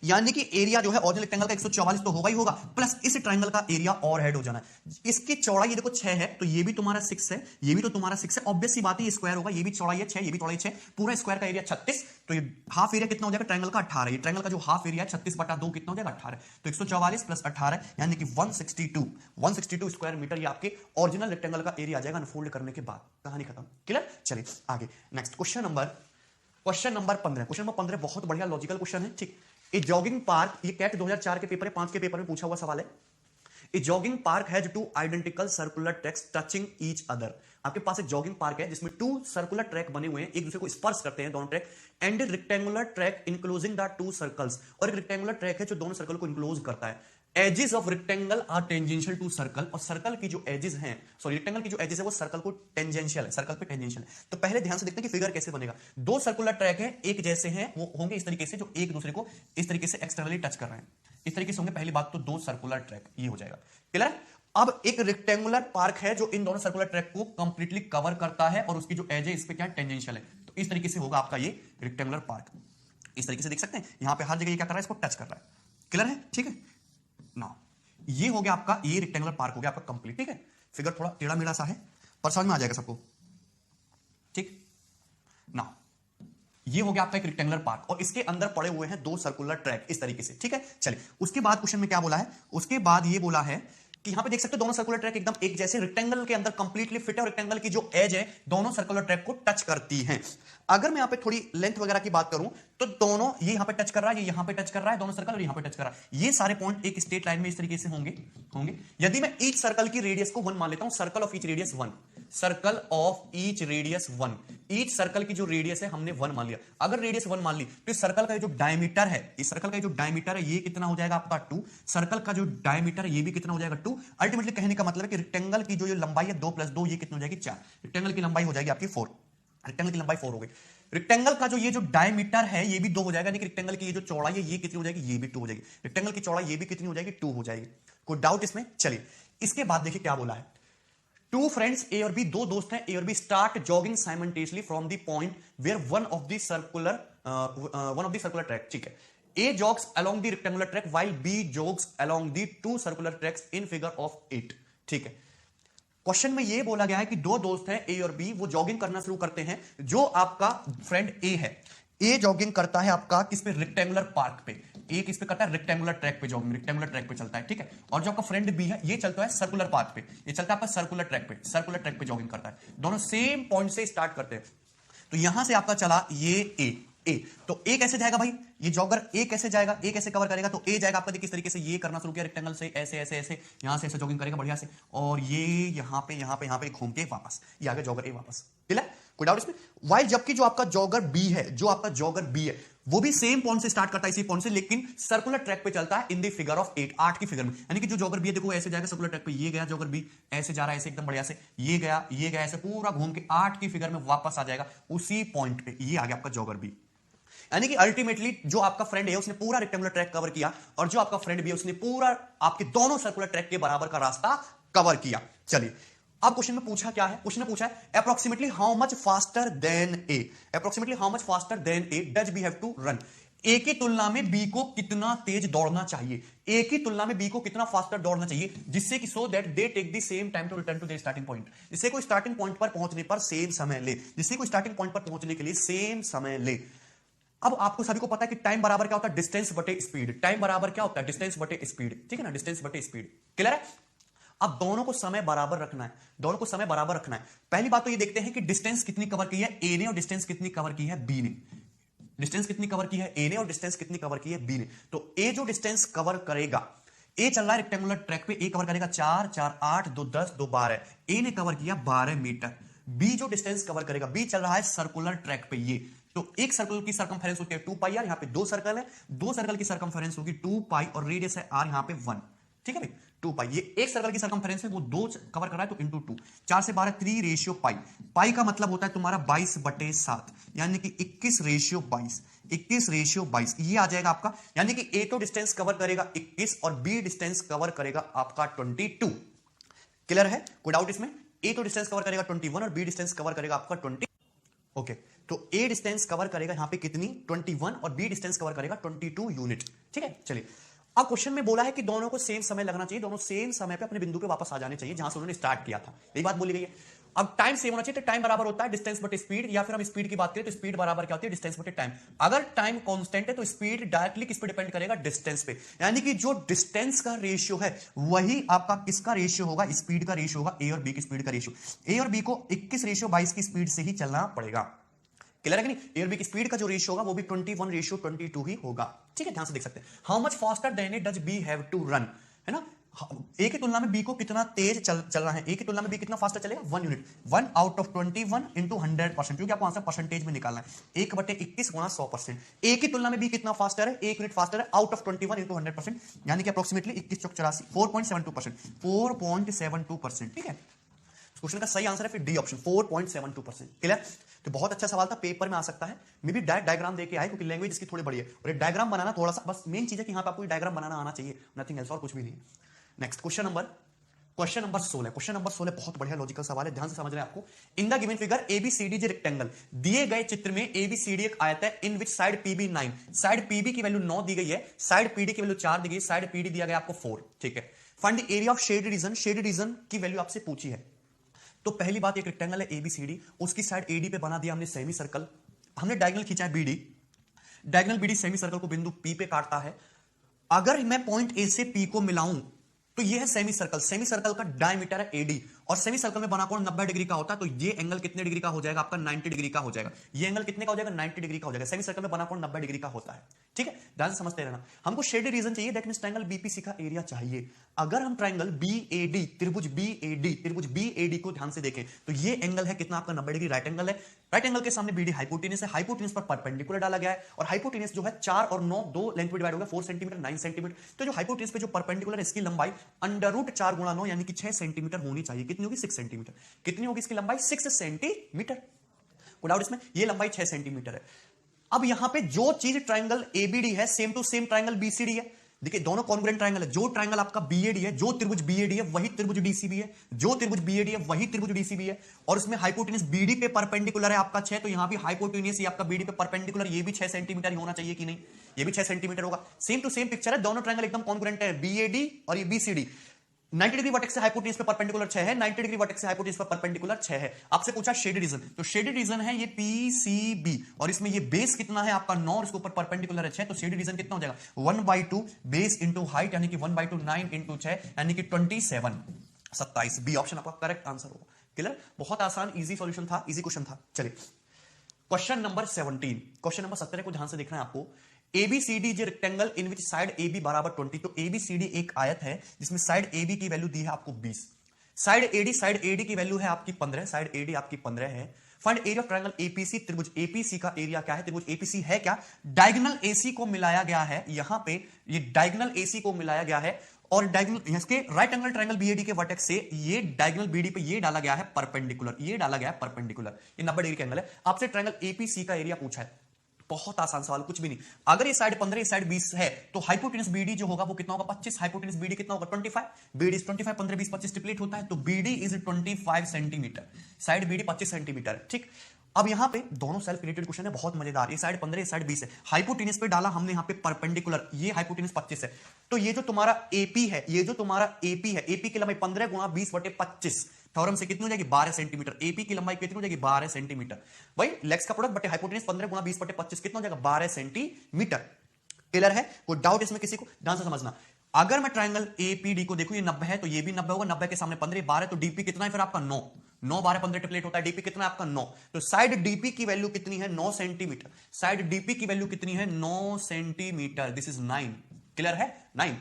यानी कि एरिया जो है ओरिजिनल रेक्टेंगल का 144 तो होगा ही होगा, प्लस इस ट्रायंगल का एरिया और ऐड हो जाना है। इसकी चौड़ाई देखो 6 है, तो ये भी तुम्हारा 6 है, ये भी तो तुम्हारा 6 है। ऑब्वियस सी बात है, ये स्क्वायर होगा, ये भी चौड़ाई है 6, ये भी चौड़ाई 6, पूरा स्क्वायर का एरिया 36। तो ये हाफ एरिया कितना हो जाएगा ट्रायंगल का, 18। ये ट्रायंगल का जो हाफ एरिया है 36/2 कितना हो जाएगा, 18। तो 144 प्लस 18 यानी कि 162 स्क्वायर मीटर, ये आपके ओरिजिनल रेक्टेंगल का एरिया आ जाएगा अनफोल्ड करने के बाद। कहानी खत्म, क्लियर। चलिए आगे, next question number 15। Question number 15 बहुत बढ़िया लॉजिकल क्वेश्चन है, ठीक। ए जॉगिंग पार्क, ये कैट 2004 के पेपर है, 5 के पेपर में पूछा हुआ सवाल है। A jogging park has 2 identical circular tracks touching each other. आपके पास एक जॉगिंग पार्क है जिसमें 2 सर्कुलर ट्रैक बने हुए हैं, एक दूसरे को स्पर्श करते हैं दोनों track, and rectangular track enclosing the 2 circles, और एक रेक्टेंगुलर ट्रैक है जो दोनों सर्कल को इंक्लोज करता है। Edges of rectangle are tangential to circle, और सर्कल की जो एजेस हैं, सॉरी रेक्टेंगल की जो एजेस है वो सर्कल को टेंजेंशियल है, सर्कल पे टेंजेंशियल है। तो पहले ध्यान से देखते हैं कि फिगर कैसे बनेगा। 2 सर्कुलर ट्रैक है, एक जैसे हैं, वो होंगे इस तरीके से, जो एक दूसरे को इस तरीके से एक्सटर्नली टच कर रहे हैं, इस तरीके से होंगे। पहली बात तो 2 सर्कुलर ट्रैक, ये हो जाएगा, क्लियर। अब एक रेक्टेंगुलर पार्क है जो इन दोनों सर्कुलर ट्रैक को कंप्लीटली कवर करता है, और उसकी जो एज है इस पे क्या टेंजेंशियल है। तो इस तरीके से होगा आपका ये रेक्टेंगुलर पार्क, इस तरीके से देख सकते हैं। यहां पे हर जगह ये क्या कर रहा है, इसको टच कर रहा है, क्लियर है, ठीक है ना। ये हो गया आपका, ये रेक्टेंगुलर पार्क हो गया आपका कंप्लीट, ठीक है। फिगर थोड़ा टेढ़ा मेढ़ा सा है पर समझ में आ जाएगा सबको, ठीक ना। ये हो गया आपका एक रेक्टेंगुलर पार्क, और इसके अंदर पड़े हुए हैं 2 सर्कुलर ट्रैक इस तरीके से, ठीक है। चलिए उसके बाद क्वेश्चन में क्या बोला है, उसके बाद ये बोला है कि यहां पे देख सकते हो दोनों सर्कुलर ट्रैक एकदम एक जैसे रेक्टेंगल के अंदर कंप्लीटली फिट है, और रेक्टेंगल की जो एज है दोनों सर्कुलर ट्रैक को टच करती है। अगर मैं यहां पे थोड़ी लेंथ वगैरह की बात करूं तो दोनों, ये यहां पे टच कर रहा है, ये यहां पे टच कर रहा है, दोनों सर्कल, और यहां पे टच कर रहा है। ये सारे पॉइंट एक स्ट्रेट लाइन में इस तरीके से होंगे। यदि मैं ईच सर्कल की रेडियस को 1 मान लेता हूं, circle of each radius 1, circle of each radius 1, each circle की जो रेडियस है हमने 1 मान लिया। अगर रेडियस 1 मान ली तो इस सर्कल का जो डायमीटर है, इस सर्कल का जो डायमीटर है ये कितना हो जाएगा आपका 2, सर्कल का जो डायमीटर है ये भी कितना हो जाएगा 2। अल्टीमेटली कहने का मतलब है कि रेक्टेंगल की जो लंबाई है 2 + 2 ये कितनी हो जाएगी 4, रेक्टेंगल की लंबाई हो जाएगी आपकी 4, रेक्टेंगल की लंबाई 4 हो गई। रेक्टेंगल का जो ये जो डायमीटर है ये भी 2 हो जाएगा, यानी कि रेक्टेंगल की ये जो चौड़ाई है ये कितनी हो जाएगी, ये भी 2 हो जाएगी। रेक्टेंगल की चौड़ाई ये भी कितनी हो जाएगी, 2 हो जाएगी। कोई डाउट इसमें। चलिए इसके बाद देखिए क्या बोला है। 2 फ्रेंड्स ए और बी, 2 दोस्त हैं ए और B, start jogging simultaneously from the point where one of the circular track, ठीक है। A jogs along the rectangular track while B jogs along the 2 circular tracks in figure of 8, ठीक है। क्वेश्चन में ये बोला गया है कि 2 दोस्त हैं ए और बी, वो जॉगिंग करना शुरू करते हैं। जो आपका फ्रेंड ए है, ए जॉगिंग करता है आपका किस पे, रेक्टेंगुलर पार्क पे। ए किस पे करता है, रेक्टेंगुलर ट्रैक पे जॉगिंग, रेक्टेंगुलर ट्रैक पे चलता है, ठीक है। और जो आपका फ्रेंड बी है ये चलता है सर्कुलर पाथ पे, ये चलता है आपका सर्कुलर ट्रैक पे जॉगिंग करता है। दोनों सेम पॉइंट से स्टार्ट करते हैं। तो यहां से आपका चला ये ए, तो ए कैसे जाएगा भाई, ये जॉगर ए कैसे जाएगा, ए कैसे कवर करेगा, तो ए जाएगा आपका किस तरीके से, ये करना शुरू किया रेक्टेंगल से, ऐसे ऐसे ऐसे, यहां से ऐसे जॉगिंग करेगा बढ़िया से, और ये यहां पे घूम के वापस, ये आ गया जॉगर ए वापस, क्लियर। कोई डाउट इसमें। वाइल जबकि जो आपका जॉगर बी है, वो भी सेम पॉइंट से स्टार्ट करता है, इसी पॉइंट से, लेकिन सर्कुलर ट्रैक पे चलता है इन द फिगर ऑफ 8, 8 की फिगर में। यानी कि जो जॉगर बी है देखो ऐसे जाएगा सर्कुलर ट्रैक पे, ये गया जॉगर बी, ऐसे जा रहा है ऐसे एकदम बढ़िया से, ये गया ऐसे पूरा घूम के 8 की फिगर में वापस आ जाएगा उसी पॉइंट पे, ये आ गया आपका जॉगर बी। यानी कि अल्टीमेटली जो आपका फ्रेंड है उसने पूरा रेक्टेंगुलर ट्रैक कवर किया, और जो आपका फ्रेंड भी है उसने पूरा आपके दोनों सर्कुलर ट्रैक के बराबर का रास्ता कवर किया। चलिए अब क्वेश्चन में पूछा क्या है, क्वेश्चन में पूछा है approximately how much faster than A does B have to run. A की तुलना में बी को कितना तेज दौड़ना चाहिए, ए की तुलना में बी को कितना फास्टर दौड़ना चाहिए, जिससे कि so that they take the same time to return to the starting point, जिससे कोई स्टार्टिंग पॉइंट पर पहुंचने पर सेम समय ले, जिससे कोई स्टार्टिंग पॉइंट पर पहुंचने के लिए सेम समय ले। अब आपको सभी को पता है कि टाइम बराबर क्या होता है, डिस्टेंस बटे स्पीड। टाइम बराबर क्या होता है, डिस्टेंस बटे स्पीड, ठीक है ना, डिस्टेंस बटे स्पीड, क्लियर है। अब दोनों को समय बराबर रखना है, पहली बात तो ये देखते हैं कि डिस्टेंस कितनी कवर की है ए ने, और डिस्टेंस कितनी कवर की है बी ने। डिस्टेंस कितनी कवर की है ए ने, और डिस्टेंस कितनी कवर की है बी ने। तो ए जो डिस्टेंस कवर करेगा, ए चल रहा है रेक्टेंगुलर ट्रैक पे, ए कवर करेगा 4, 4, 8, 2, 10, 2, 12, ए ने कवर किया 12 मीटर। बी जो डिस्टेंस कवर करेगा, बी चल रहा है सर्कुलर ट्रैक पे, ये तो एक सर्कल की सर्कमफेरेंस होती है 2 पाई आर, यहां पे दो सर्कल है, दो सर्कल की सर्कमफेरेंस होगी 2 पाई और रेडियस है आर यहां पे 1, ठीक है भाई 2 पाई। ये एक सर्कल की सर्कमफेरेंस है, वो दो कवर कर रहा है तो इंटू 2, 4 से 12 3 रेशियो पाई, पाई का मतलब होता है तुम्हारा 22/7 यानी कि 21 रेशियो 22, 21 रेशियो 22 ये आ जाएगा आपका, यानी कि ए तो डिस्टेंस कवर करेगा 21 और बी डिस्टेंस कवर करेगा आपका 22। क्लियर है, कोई डाउट इसमें? ए तो डिस्टेंस कवर करेगा 21 और बी डिस्टेंस कवर करेगा आपका 20। ओके तो ए डिस्टेंस कवर करेगा यहां पे कितनी 21 और बी डिस्टेंस कवर करेगा 22 यूनिट, ठीक है। चलिए अब क्वेश्चन में बोला है कि दोनों को सेम समय लगना चाहिए, दोनों सेम समय पे अपने बिंदु पे वापस आ जाने चाहिए जहां से उन्होंने स्टार्ट किया था, यही बात बोली गई है। अब टाइम सेम होना चाहिए, तो टाइम बराबर होता है डिस्टेंस बटे स्पीड, या फिर हम स्पीड की बात करें तो स्पीड बराबर क्या होती है डिस्टेंस बटे टाइम। अगर टाइम कांस्टेंट है तो स्पीड डायरेक्टली किस पे डिपेंड करेगा, डिस्टेंस पे, यानी कि जो डिस्टेंस का रेशियो है वही आपका किसका रेशियो होगा, स्पीड का रेशियो होगा, ए और बी की स्पीड का रेशियो। ए और बी को 21 रेशियो 22 की स्पीड से ही चलना पड़ेगा। क्लियर है कि नहीं? ए और बी की स्पीड का जो रेशियो होगा वो भी 21 रेशियो 22 ही होगा, ठीक है, ध्यान से देख सकते हैं। How much faster than it does B have to run, है ना, ए की तुलना में बी को कितना तेज चल रहा है, ए की तुलना में बी कितना फास्टर चलेगा 1 यूनिट, 1 आउट ऑफ 21 इंटू 100%, क्योंकि आपको आंसर परसेंटेज में निकालना है, 1/21 गुणा 100%। ए की तुलना में बी कितना फास्टर है, 1 यूनिट फास्टर है आउट ऑफ 21 इंटू 100%, यानी कि अप्रोक्सीमेटली 21 चौक 84 4.72%, 4.72%, ठीक है। क्वेश्चन का सही आंसर है फिर डी ऑप्शन 4.72%। क्लियर? तो बहुत अच्छा सवाल था, पेपर में आ सकता है, मे बी डायग्राम देके आए क्योंकि लैंग्वेज इसकी थोड़ी बड़ी है और एक डायग्राम बनाना थोड़ा सा, बस मेन चीज है कि यहां पे आपको डायग्राम बनाना आना चाहिए, नथिंग एल्स और कुछ भी नहीं। Next question number 16। Question number 16 बहुत बढ़िया लॉजिकल सवाल है, ध्यान से समझ रहे हैं आपको। In the given figure ABCD rectangle, दिए गए चित्र में एबीसीडी एक आयत है, in which side PB 9, side PB की वैल्यू 9 दी गई है, साइड पीडी की वैल्यू 4 दी गई, साइड पीडी दिया गया आपको 4, ठीक है। Find the area of shaded region, shaded region की वैल्यू आपसे पूछी है। तो पहली बात, एक रेक्टेंगल है एबीसीडी, उसकी साइड एडी पे बना दिया हमने सेमी सर्कल, हमने डायगोनल खींचा है BD, diagonal BD semi circle को बिंदु पी पे काटता है। अगर मैं पॉइंट ए से पी को मिलाऊं तो ये है सेमी सर्कल, सेमी सर्कल का डायमीटर है एडी, और सेमी सर्कल में बना कोण 90 डिग्री का होता है, तो ये एंगल कितने डिग्री का हो जाएगा आपका 90 डिग्री का हो जाएगा, ये एंगल कितने का हो जाएगा 90 डिग्री का हो जाएगा, सेमी सर्कल में बना कोण 90 डिग्री का होता है, ठीक है, ध्यान से समझते रहना। हमको शेडेड रीजन चाहिए, दैट मींस ट्रायंगल बीपीसी का एरिया चाहिए। अगर हम ट्रायंगल बीएडी, त्रिभुज बीएडी को ध्यान से देखें तो ये एंगल है कितना आपका 90 डिग्री, राइट एंगल है, राइट एंगल के सामने बीडी हाइपोटेनस है, हाइपोटेनस पर परपेंडिकुलर डाला गया है, और हाइपोटेनस जो है 4 और 9 दो लेंथ में डिवाइड होगा 4 सेंटीमीटर 9 सेंटीमीटर, तो जो हाइपोटेनस पे जो परपेंडिकुलर है इसकी लंबाई अंडर रूट 4 गुणा 9 यानी कि 6 सेंटीमीटर होनी चाहिए। कितनी होगी 6 सेंटीमीटर, कितनी होगी इसकी लंबाई 6 सेंटीमीटर, कोई डाउट इसमें? ये लंबाई 6 सेंटीमीटर है। अब यहां पे जो चीज ट्रायंगल एबीडी है same to same triangle BCD है, देखिए दोनों कॉन्ग्रुएंट ट्रायंगल है, जो ट्रायंगल आपका बीएडी है, जो त्रिभुज बीएडी है वही त्रिभुज डीसीबी है, जो त्रिभुज बीएडी है वही त्रिभुज डीसीबी है, और इसमें हाइपोटेनस बीडी पे परपेंडिकुलर है आपका 6, तो यहां भी हाइपोटेनस ये आपका बीडी पे परपेंडिकुलर, ये भी 6 सेंटीमीटर ही होना चाहिए कि नहीं, ये भी 6 सेंटीमीटर होगा। सेम टू सेम पिक्चर है, दोनों ट्रायंगल एकदम कॉन्ग्रुएंट है, बीएडी और ये बीसीडी। 90 डिग्री वर्टेक्स से हाइपोटेनस पे परपेंडिकुलर 6 है, 90 डिग्री वर्टेक्स से हाइपोटेनस पे परपेंडिकुलर 6 है। आपसे पूछा शेडेड रीजन, तो शेडेड रीजन है ये पीसीबी, और इसमें ये बेस कितना है आपका 9 और इसके ऊपर परपेंडिकुलर है 6, तो शेडेड रीजन कितना हो जाएगा 1/2 बेस इंटू हाइट, यानी कि 1/2 9 इंटू 6 यानी कि 27, बी ऑप्शन आपका करेक्ट आंसर होगा। क्लियर? बहुत आसान इजी सॉल्यूशन था, इजी क्वेश्चन था। चलिए क्वेश्चन नंबर 17, क्वेश्चन नंबर 17 को ध्यान से देखना है आपको। एबीसीडी जो rectangle in which side AB बराबर 20, तो एबीसीडी एक आयत है जिसमें साइड एबी की वैल्यू दी है आपको 20, साइड एडी की वैल्यू है आपकी 15, साइड एडी आपकी 15 है। Find area of triangle APC, त्रिभुज एपीसी का एरिया क्या है, त्रिभुज एपीसी है क्या, डायगोनल एसी को मिलाया गया है, यहां पे ये डायगोनल एसी को मिलाया गया है, और डायगोनल इसके राइट एंगल ट्रायंगल बीएडी के वर्टेक्स से ये डायगोनल बीडी पे ये डाला गया है परपेंडिकुलर, ये डाला गया है परपेंडिकुलर, ये 90 डिग्री का एंगल है। आपसे ट्रायंगल एपीसी का एरिया पूछा है, बहुत आसान सवाल, कुछ भी नहीं। अगर ये साइड 15 ये साइड 20 है तो हाइपोटेनस बीडी जो होगा वो कितना होगा 25, हाइपोटेनस बीडी कितना होगा 25, बीडी इज 25, 15 20 25 ट्रिपलेट होता है, तो BD is 25 centimetre, side BD 25 centimetre, ठीक। अब यहां पे दोनों सेल्फ रिलेटेड क्वेश्चन है, बहुत मजेदार, ये साइड 15 ये साइड 20 है, हाइपोटेनस पे डाला हमने यहां पे परपेंडिकुलर, ये हाइपोटेनस 25 है, तो ये जो तुम्हारा एपी है, ये जो तुम्हारा एपी है, एपी की लंबाई 15 गुणा 20/25 थ्योरम से कितनी हो जाएगी 12 सेंटीमीटर, एपी की लंबाई कितनी हो जाएगी 12 सेंटीमीटर, वही लेग्स का प्रोडक्ट बटे हाइपोटेनस 15 गुणा 20/25 कितना हो जाएगा 12 सेंटीमीटर। क्लियर है? कोई डाउट इसमें किसी को? ध्यान से समझना। अगर मैं ट्रायंगल एपीडी को देखूं, ये 90 है तो ये भी 90 होगा, 90 के सामने 15 12, तो डीपी कितना है फिर आपका 9, 9 12 15 ट्रिपलेट होता है, डीपी कितना है आपका 9, तो साइड डीपी की वैल्यू कितनी है 9 सेंटीमीटर, साइड डीपी की वैल्यू कितनी है 9 सेंटीमीटर, दिस इज 9। क्लियर है? 9।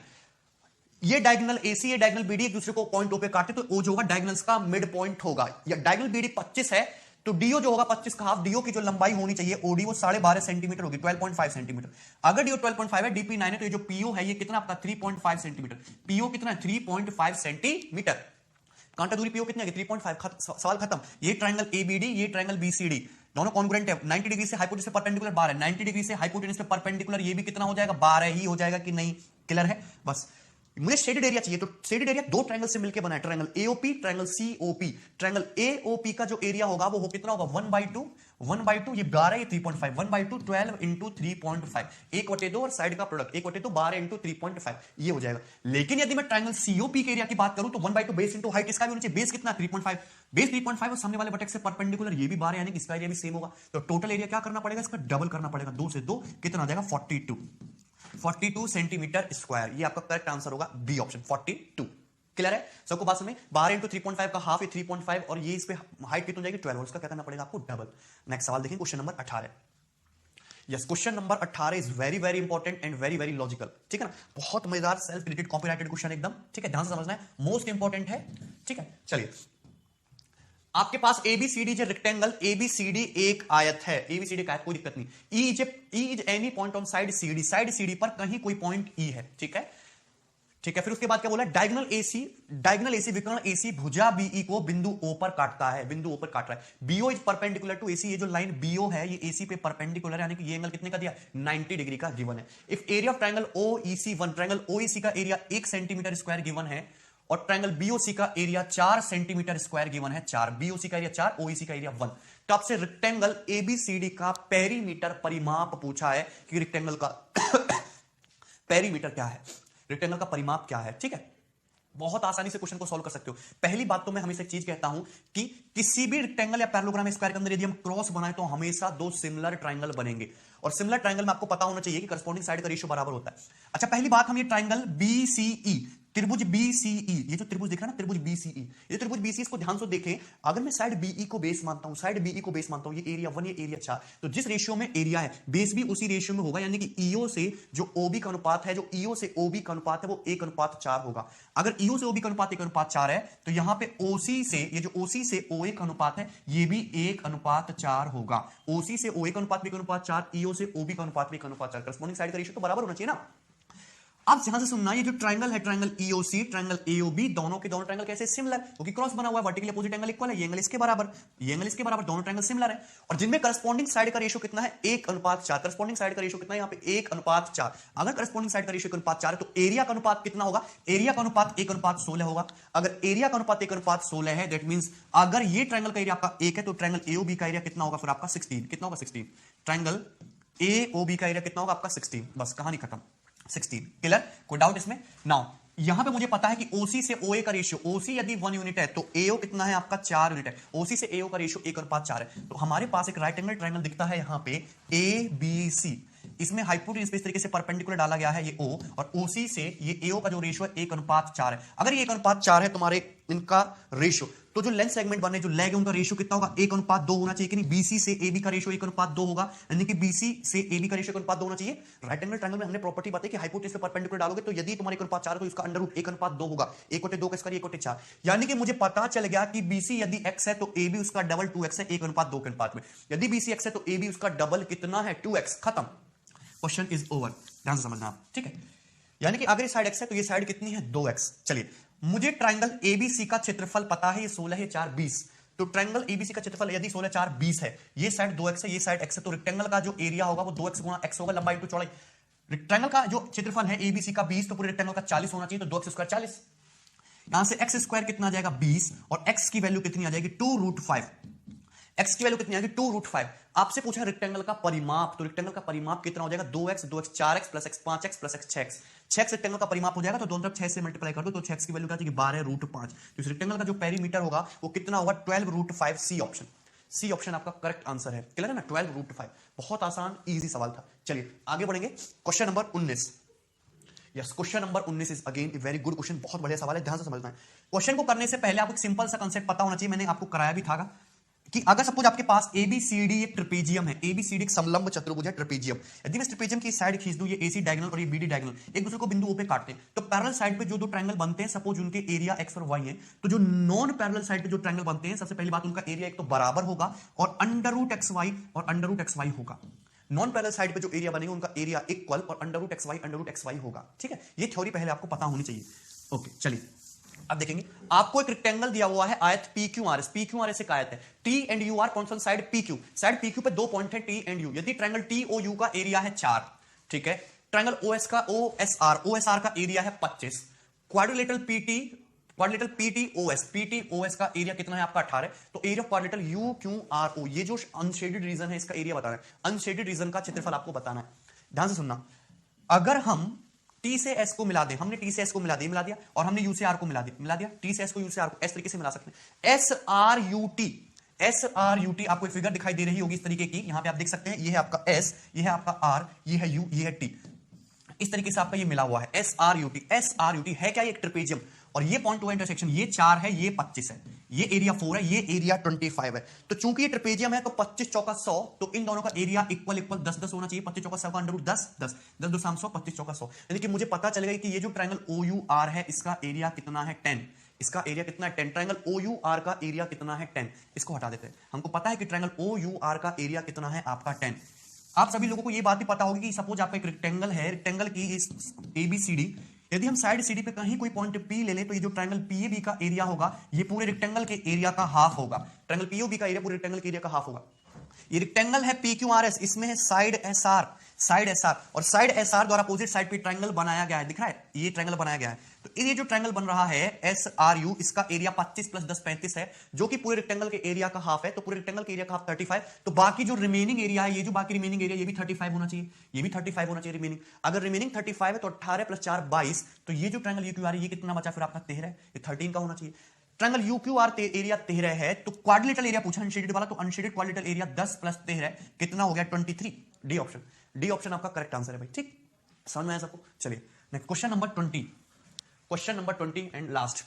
ये डायगोनल एसी ये डायगोनल बीडी एक दूसरे को पॉइंट ओ पे काटते, तो ओ जो होगा डायगोनल्स का मिड पॉइंट होगा। या डायगोनल बीडी 25 है तो डीओ जो होगा 25 का हाफ, डीओ की जो लंबाई होनी चाहिए ओडी वो 12.5 सेंटीमीटर होगी, 12.5 सेंटीमीटर। अगर डीओ 12.5 है, डीपी 9 है, तो ये जो पीओ है ये कितना आपका 3.5 सेंटीमीटर। पीओ कितना है 3.5 सेंटीमीटर। कांटा दूरी पीओ कितनी है 3.5, सवाल खत्म। ये ट्रायंगल एबीडी ये ट्रायंगल बीसीडी दोनों कॉन्ग्रुएंट है। 90 डिग्री से हाइपोटेनस पे परपेंडिकुलर 12 है, 90 डिग्री से हाइपोटेनस पे परपेंडिकुलर ये भी कितना हो जाएगा 12 ही हो जाएगा कि नहीं, क्लियर है। बस मुझे शेडेड एरिया चाहिए, तो शेडेड एरिया दो ट्रायंगल से मिलकर बना है, triangle AOP triangle COP. Triangle AOP का जो एरिया होगा वो कितना होगा 1/2 ये 12 ये 3.5 1/2 12 इंटू 3.5 1/2 और साइड का प्रोडक्ट 1/2 12 इंटू 3.5 ये हो जाएगा। लेकिन यदि मैं ट्रायंगल सीओपी के एरिया की बात करूं तो 1/2 बेस इंटू हाइट इसका भी होना चाहिए, बेस कितना 3.5 बेस 3.5 और सामने वाले वर्टेक्स से परपेंडिकुलर ये भी 12 यानी कि इसका एरिया भी सेम होगा। तो टोटल एरिया क्या करना पड़ेगा इसका डबल करना पड़ेगा, 2 से 2 कितना आ जाएगा 42 सेंटीमीटर स्क्वायर। ये आपका करेक्ट आंसर होगा बी ऑप्शन 42। क्लियर है सबको बात समझ में। 12 इंटू 3.5 का हाफ है 3.5 और ये इस पे हाइट कितनी जाएगी 12 और इसका क्या करना पड़ेगा आपको डबल। नेक्स्ट सवाल देखिए question number 18। Yes question number 18 is very very important and very very logical, ठीक है ना। बहुत मजेदार सेल्फ रिलेटेड कॉपीराइटेड क्वेश्चन एकदम, ठीक है, ध्यान से समझना है, मोस्ट इंपॉर्टेंट है, ठीक है। चलिए आपके पास एबीसीडी जो रेक्टेंगल एबीसीडी एक आयत है, एबीसीडी का आयत कोई दिक्कत नहीं। E is any point on side CD पर कहीं कोई पॉइंट ई है, ठीक है ठीक है। फिर उसके बाद क्या बोला डायगोनल एसी विकर्ण एसी भुजा बीई को बिंदु ओ पर काटता है, बिंदु ओ पर काट रहा है। BO is perpendicular to AC, ये जो लाइन बीओ है ये एसी पे परपेंडिकुलर है, यानी कि ये एंगल कितने का दिया 90 डिग्री का गिवन है। If area of triangle OEC one triangle OEC का एरिया 1 सेंटीमीटर स्क्वायर गिवन है और ट्रायंगल बीओसी का एरिया 4 सेंटीमीटर स्क्वायर गिवन है, 4 बीओसी का एरिया 4 ओईसी का एरिया 1। तो आपसे रेक्टेंगल एबीसीडी का पेरीमीटर परिमाप पूछा है कि रेक्टेंगल का पेरीमीटर क्या है, रेक्टेंगल का परिमाप क्या है, ठीक है। बहुत आसानी से क्वेश्चन को सॉल्व कर सकते हो। पहली बात तो मैं हमेशा एक चीज कहता हूं कि किसी भी रेक्टेंगल या पैरेललोग्राम स्क्वायर के अंदर यदि हम क्रॉस बनाए तो हमेशा दो सिमिलर ट्रायंगल बनेंगे और सिमिलर ट्रायंगल में आपको पता होना चाहिए कि करस्पॉन्डिंग साइड का रेशियो बराबर होता है। अच्छा पहली बात हम ये ट्रायंगल बीसीई त्रिभुज बीसीई, ये जो त्रिभुज दिख रहा है ना त्रिभुज बीसीई, ये त्रिभुज बीसीई इसको ध्यान से देखें। अगर मैं साइड बीई को बेस मानता हूं, साइड बीई को बेस मानता हूं, ये एरिया 1 ये एरिया 4, तो जिस रेशियो में एरिया है बेस भी उसी रेशियो में होगा, यानी कि ईओ से जो ओबी का अनुपात है, जो ईओ से ओबी का अनुपात है वो 1:4 होगा। अगर ईओ से ओबी का अनुपात 1:4 है तो यहां पे ओसी से ये जो ओसी से ओए का अनुपात है ये भी 1:4 होगा। ओसी से ओए का अनुपात भी 1:4, ईओ से ओबी का अनुपात भी 1:4, करस्पॉन्डिंग साइड का रेशियो तो बराबर होना चाहिए ना। अब ध्यान से सुनना, ये जो ट्रायंगल है ट्रायंगल ईओसी ट्रायंगल एओबी दोनों के दोनों ट्रायंगल कैसे सिमिलर, क्योंकि क्रॉस बना हुआ है, वर्टिकल अपोजिट एंगल इक्वल है, ये एंगल इसके बराबर, ये एंगल इसके बराबर, दोनों ट्रायंगल सिमिलर है और जिनमें करस्पॉन्डिंग साइड का रेशियो कितना है 1:4। करस्पॉन्डिंग साइड का रेशियो कितना है यहाँ पे 1:4। अगर करस्पॉन्डिंग साइड का रेशियो 1:4 है तो एरिया का अनुपात कितना होगा, एरिया का अनुपात 1:16 होगा। अगर एरिया का अनुपात 1:16 है दैट मींस अगर ये ट्रायंगल का एरिया आपका 1 है तो ट्रायंगल एओबी का एरिया कितना होगा फिर आपका 16, कितना होगा 16। ट्रायंगल एओबी का एरिया कितना होगा आपका 16, बस कहानी खत्म 16। क्लियर, कोई डाउट इसमें। नाउ यहां पे मुझे पता है कि ओसी से ओए का रेशियो, ओसी यदि 1 यूनिट है तो एओ कितना है आपका 4 यूनिट है, ओसी से एओ का रेशियो 1:4 है। तो हमारे पास एक राइट एंगल ट्रायंगल दिखता है यहां पे ए बी सी, इसमें हाइपोटेन्यूज पे इस तरीके से परपेंडिकुलर डाला गया है ये ओ और ओसी से ये एओ का जो रेशियो है 1:4 है। अगर ये 1:4 है तुम्हारे इनका रेशियो तो जो लेंथ सेगमेंट बने जो लेग है उनका रेशियो कितना होगा 1:2 होना चाहिए कि नहीं। बीसी से एबी का रेशियो 1:2 होगा, यानी कि बीसी से एबी का रेशियो 1:2 होना चाहिए। राइट एंगल ट्रायंगल में हमने प्रॉपर्टी बताई कि हाइपोटेन्यूज पे परपेंडिकुलर डालोगे तो यदि तुम्हारे 1:4 है तो इसका अंडर रूट 1:2 होगा, 1/2 का स्क्वायर 1/4, यानी कि मुझे पता चल गया कि बीसी यदि x है तो एबी उसका डबल 2x है 1:2 के अनुपात में। यदि बीसी x है तो एबी उसका डबल कितना है 2x, खत्म, क्वेश्चन इज ओवर। ध्यान से समझना आप, ठीक है। यानी कि अगर ये साइड x है तो ये साइड कितनी है 2x। चलिए मुझे ट्रायंगल एबीसी का क्षेत्रफल पता है, ये 16 है 4 20, तो ट्रायंगल एबीसी का क्षेत्रफल यदि 16 4 20 है, ये साइड 2x है ये साइड x है, तो रेक्टेंगल का जो एरिया होगा वो 2x गुणा x होगा, लंबाई इंटू चौड़ाई। रेक्टेंगल का जो क्षेत्रफल है एबीसी का 20 तो पूरे रेक्टेंगल का 40 होना चाहिए, तो 2x स्क्वायर 40। यहां से x स्क्वायर कितना आ जाएगा 20 और x की वैल्यू कितनी आ जाएगी 2√5, x की वैल्यू कितनी आ जाएगी 2√5। आपसे पूछा रेक्टेंगल का परिमाप, तो रेक्टेंगल का परिमाप कितना हो जाएगा 2x 4x plus x 5x plus x 6x, 6x rectangle का परिमाप हो जाएगा तो दोनों तरफ 6 से मल्टीप्लाई कर दो तो 6x की वैल्यू क्या आ जाएगी 12√5। तो इस रेक्टेंगल का जो पेरीमीटर होगा वो कितना होगा 12√5, सी ऑप्शन, सी ऑप्शन आपका करेक्ट आंसर है। क्लियर है ना, 12√5। बहुत आसान इजी सवाल था। चलिए आगे बढ़ेंगे, question number 19। Yes question number 19 is again a very good question, बहुत बढ़िया सवाल है, ध्यान से समझना है। क्वेश्चन को करने से पहले आपको एक सिंपल सा कंसेप्ट पता होना चाहिए, मैंने आपको कराया भी था कि अगर सपोज आपके पास एबीसीडी एक ट्रिपेजियम है, एबीसीडी एक समलंब चतुर्भुज है ट्रिपेजियम, यदि मैं इस ट्रिपेजियम की साइड खींच दूं, ये एसी डायगोनल और ये बीडी डायगोनल एक दूसरे को बिंदु ओ पे काटते हैं, तो पैरेलल साइड पे जो दो ट्रायंगल बनते हैं, सपोज उनके एरिया एक्स और वाई है, तो जो नॉन पैरेलल साइड पे जो ट्रायंगल बनते हैं, सबसे पहली बात उनका एरिया एक तो बराबर होगा और अंडर रूट एक्स वाई और अंडर रूट एक्स वाई होगा। नॉन पैरेलल साइड पे जो एरिया बनेगा उनका एरिया इक्वल और अंडर रूट एक्स वाई होगा। ठीक है, ये थ्योरी पहले आपको पता होनी चाहिए। ओके चलिए अब देखेंगे, आपको एक रेक्टेंगल दिया हुआ है आयत पी क्यू आर एस एक आयत है, T and U are points on side P Q पे दो पॉइंट है टी एंड यू। यदि ट्रायंगल टी ओ यू का एरिया है 4, ठीक है, ट्रायंगल ओ एस आर का एरिया है 25, क्वाड्रिलेटरल पीटी ओ एस का एरिया कितना है आपका 18, तो area of quadrilateral U Q R O, ये जो अनशेडेड रीजन है इसका एरिया बताना है, अनशेडेड रीजन का क्षेत्रफल आपको बताना है। ध्यान से सुनना, अगर हम टी से एस को मिला दें, हमने टी से एस को मिला दिया और हमने यू से आर को मिला दिया, टी से एस को यू से आर को, इस तरीके से मिला सकते हैं। एस आर यू टी आपको एक फिगर दिखाई दे रही होगी इस तरीके की, यहां पे आप देख सकते हैं, ये है आपका एस, ये है आपका आर, ये है यू, ये है टी, इस तरीके से आपका ये मिला हुआ है एस आर यू टी है क्या, ये एक ट्रिपेजियम, और ये पॉइंट टू इंटरसेक्शन, ये 4 है, ये 25 है, ये एरिया 4 है, ये एरिया 25 है। तो चूंकि ये ट्रिपेजियम है तो 25 चौका 100, तो इन दोनों का एरिया इक्वल 10 होना चाहिए, 25 चौका 100 का अंडर रूट 10 2 100, 25 चौका 100, यानी कि मुझे पता चलेगा कि ये जो ट्रायंगल ओ यू आर है इसका एरिया कितना है 10, इसका एरिया कितना है 10, ट्रायंगल ओ यू आर का एरिया कितना है 10, इसको हटा देते हैं। हमको पता है कि ट्रायंगल ओ यू आर का एरिया कितना है आपका 10। आप सभी लोगों को ये बात भी पता होगी कि सपोज आपका एक रेक्टेंगल है, रेक्टेंगल की इस एबीसीडी, यदि हम साइड सीडी पे कहीं कोई पॉइंट पी ले लें, तो ये जो ट्रायंगल पीएबी का एरिया होगा ये पूरे रेक्टेंगल के एरिया का हाफ होगा, ट्रायंगल पीओबी का एरिया पूरे रेक्टेंगल के एरिया का हाफ होगा। ये रेक्टेंगल है पी क्यू आर एस, इसमें है साइड एस आर, और साइड एस आर द्वारा अपोजिट साइड पे ट्रायंगल बनाया गया है, दिख रहा है, ये ट्रायंगल बनाया गया है। तो ये जो ट्रायंगल बन रहा है एस आर यू, इसका एरिया 25 + 10 35 है, जो कि पूरे रेक्टेंगल के एरिया का हाफ है, तो पूरे रेक्टेंगल के एरिया का हाफ 35, तो बाकी जो रिमेनिंग एरिया है, ये जो बाकी रिमेनिंग एरिया, ये भी 35 होना चाहिए, ये भी 35 होना चाहिए रिमेनिंग। अगर रिमेनिंग 35 है तो 18 + 4 22, तो ये जो ट्रायंगल यू क्यू आर है ये कितना बचा फिर आपका 13, ये 13 का होना चाहिए। Triangle you Q are area 13 है, तो क्वाड्रिलेटरल एरिया पूछा अनशेडेड वाला, तो अनशेडेड क्वाड्रिलेटरल एरिया 10 + 13 कितना हो गया 23, डी ऑप्शन आपका करेक्ट आंसर है भाई। ठीक, समझ में आया सबको? चलिए next question number 20 and last.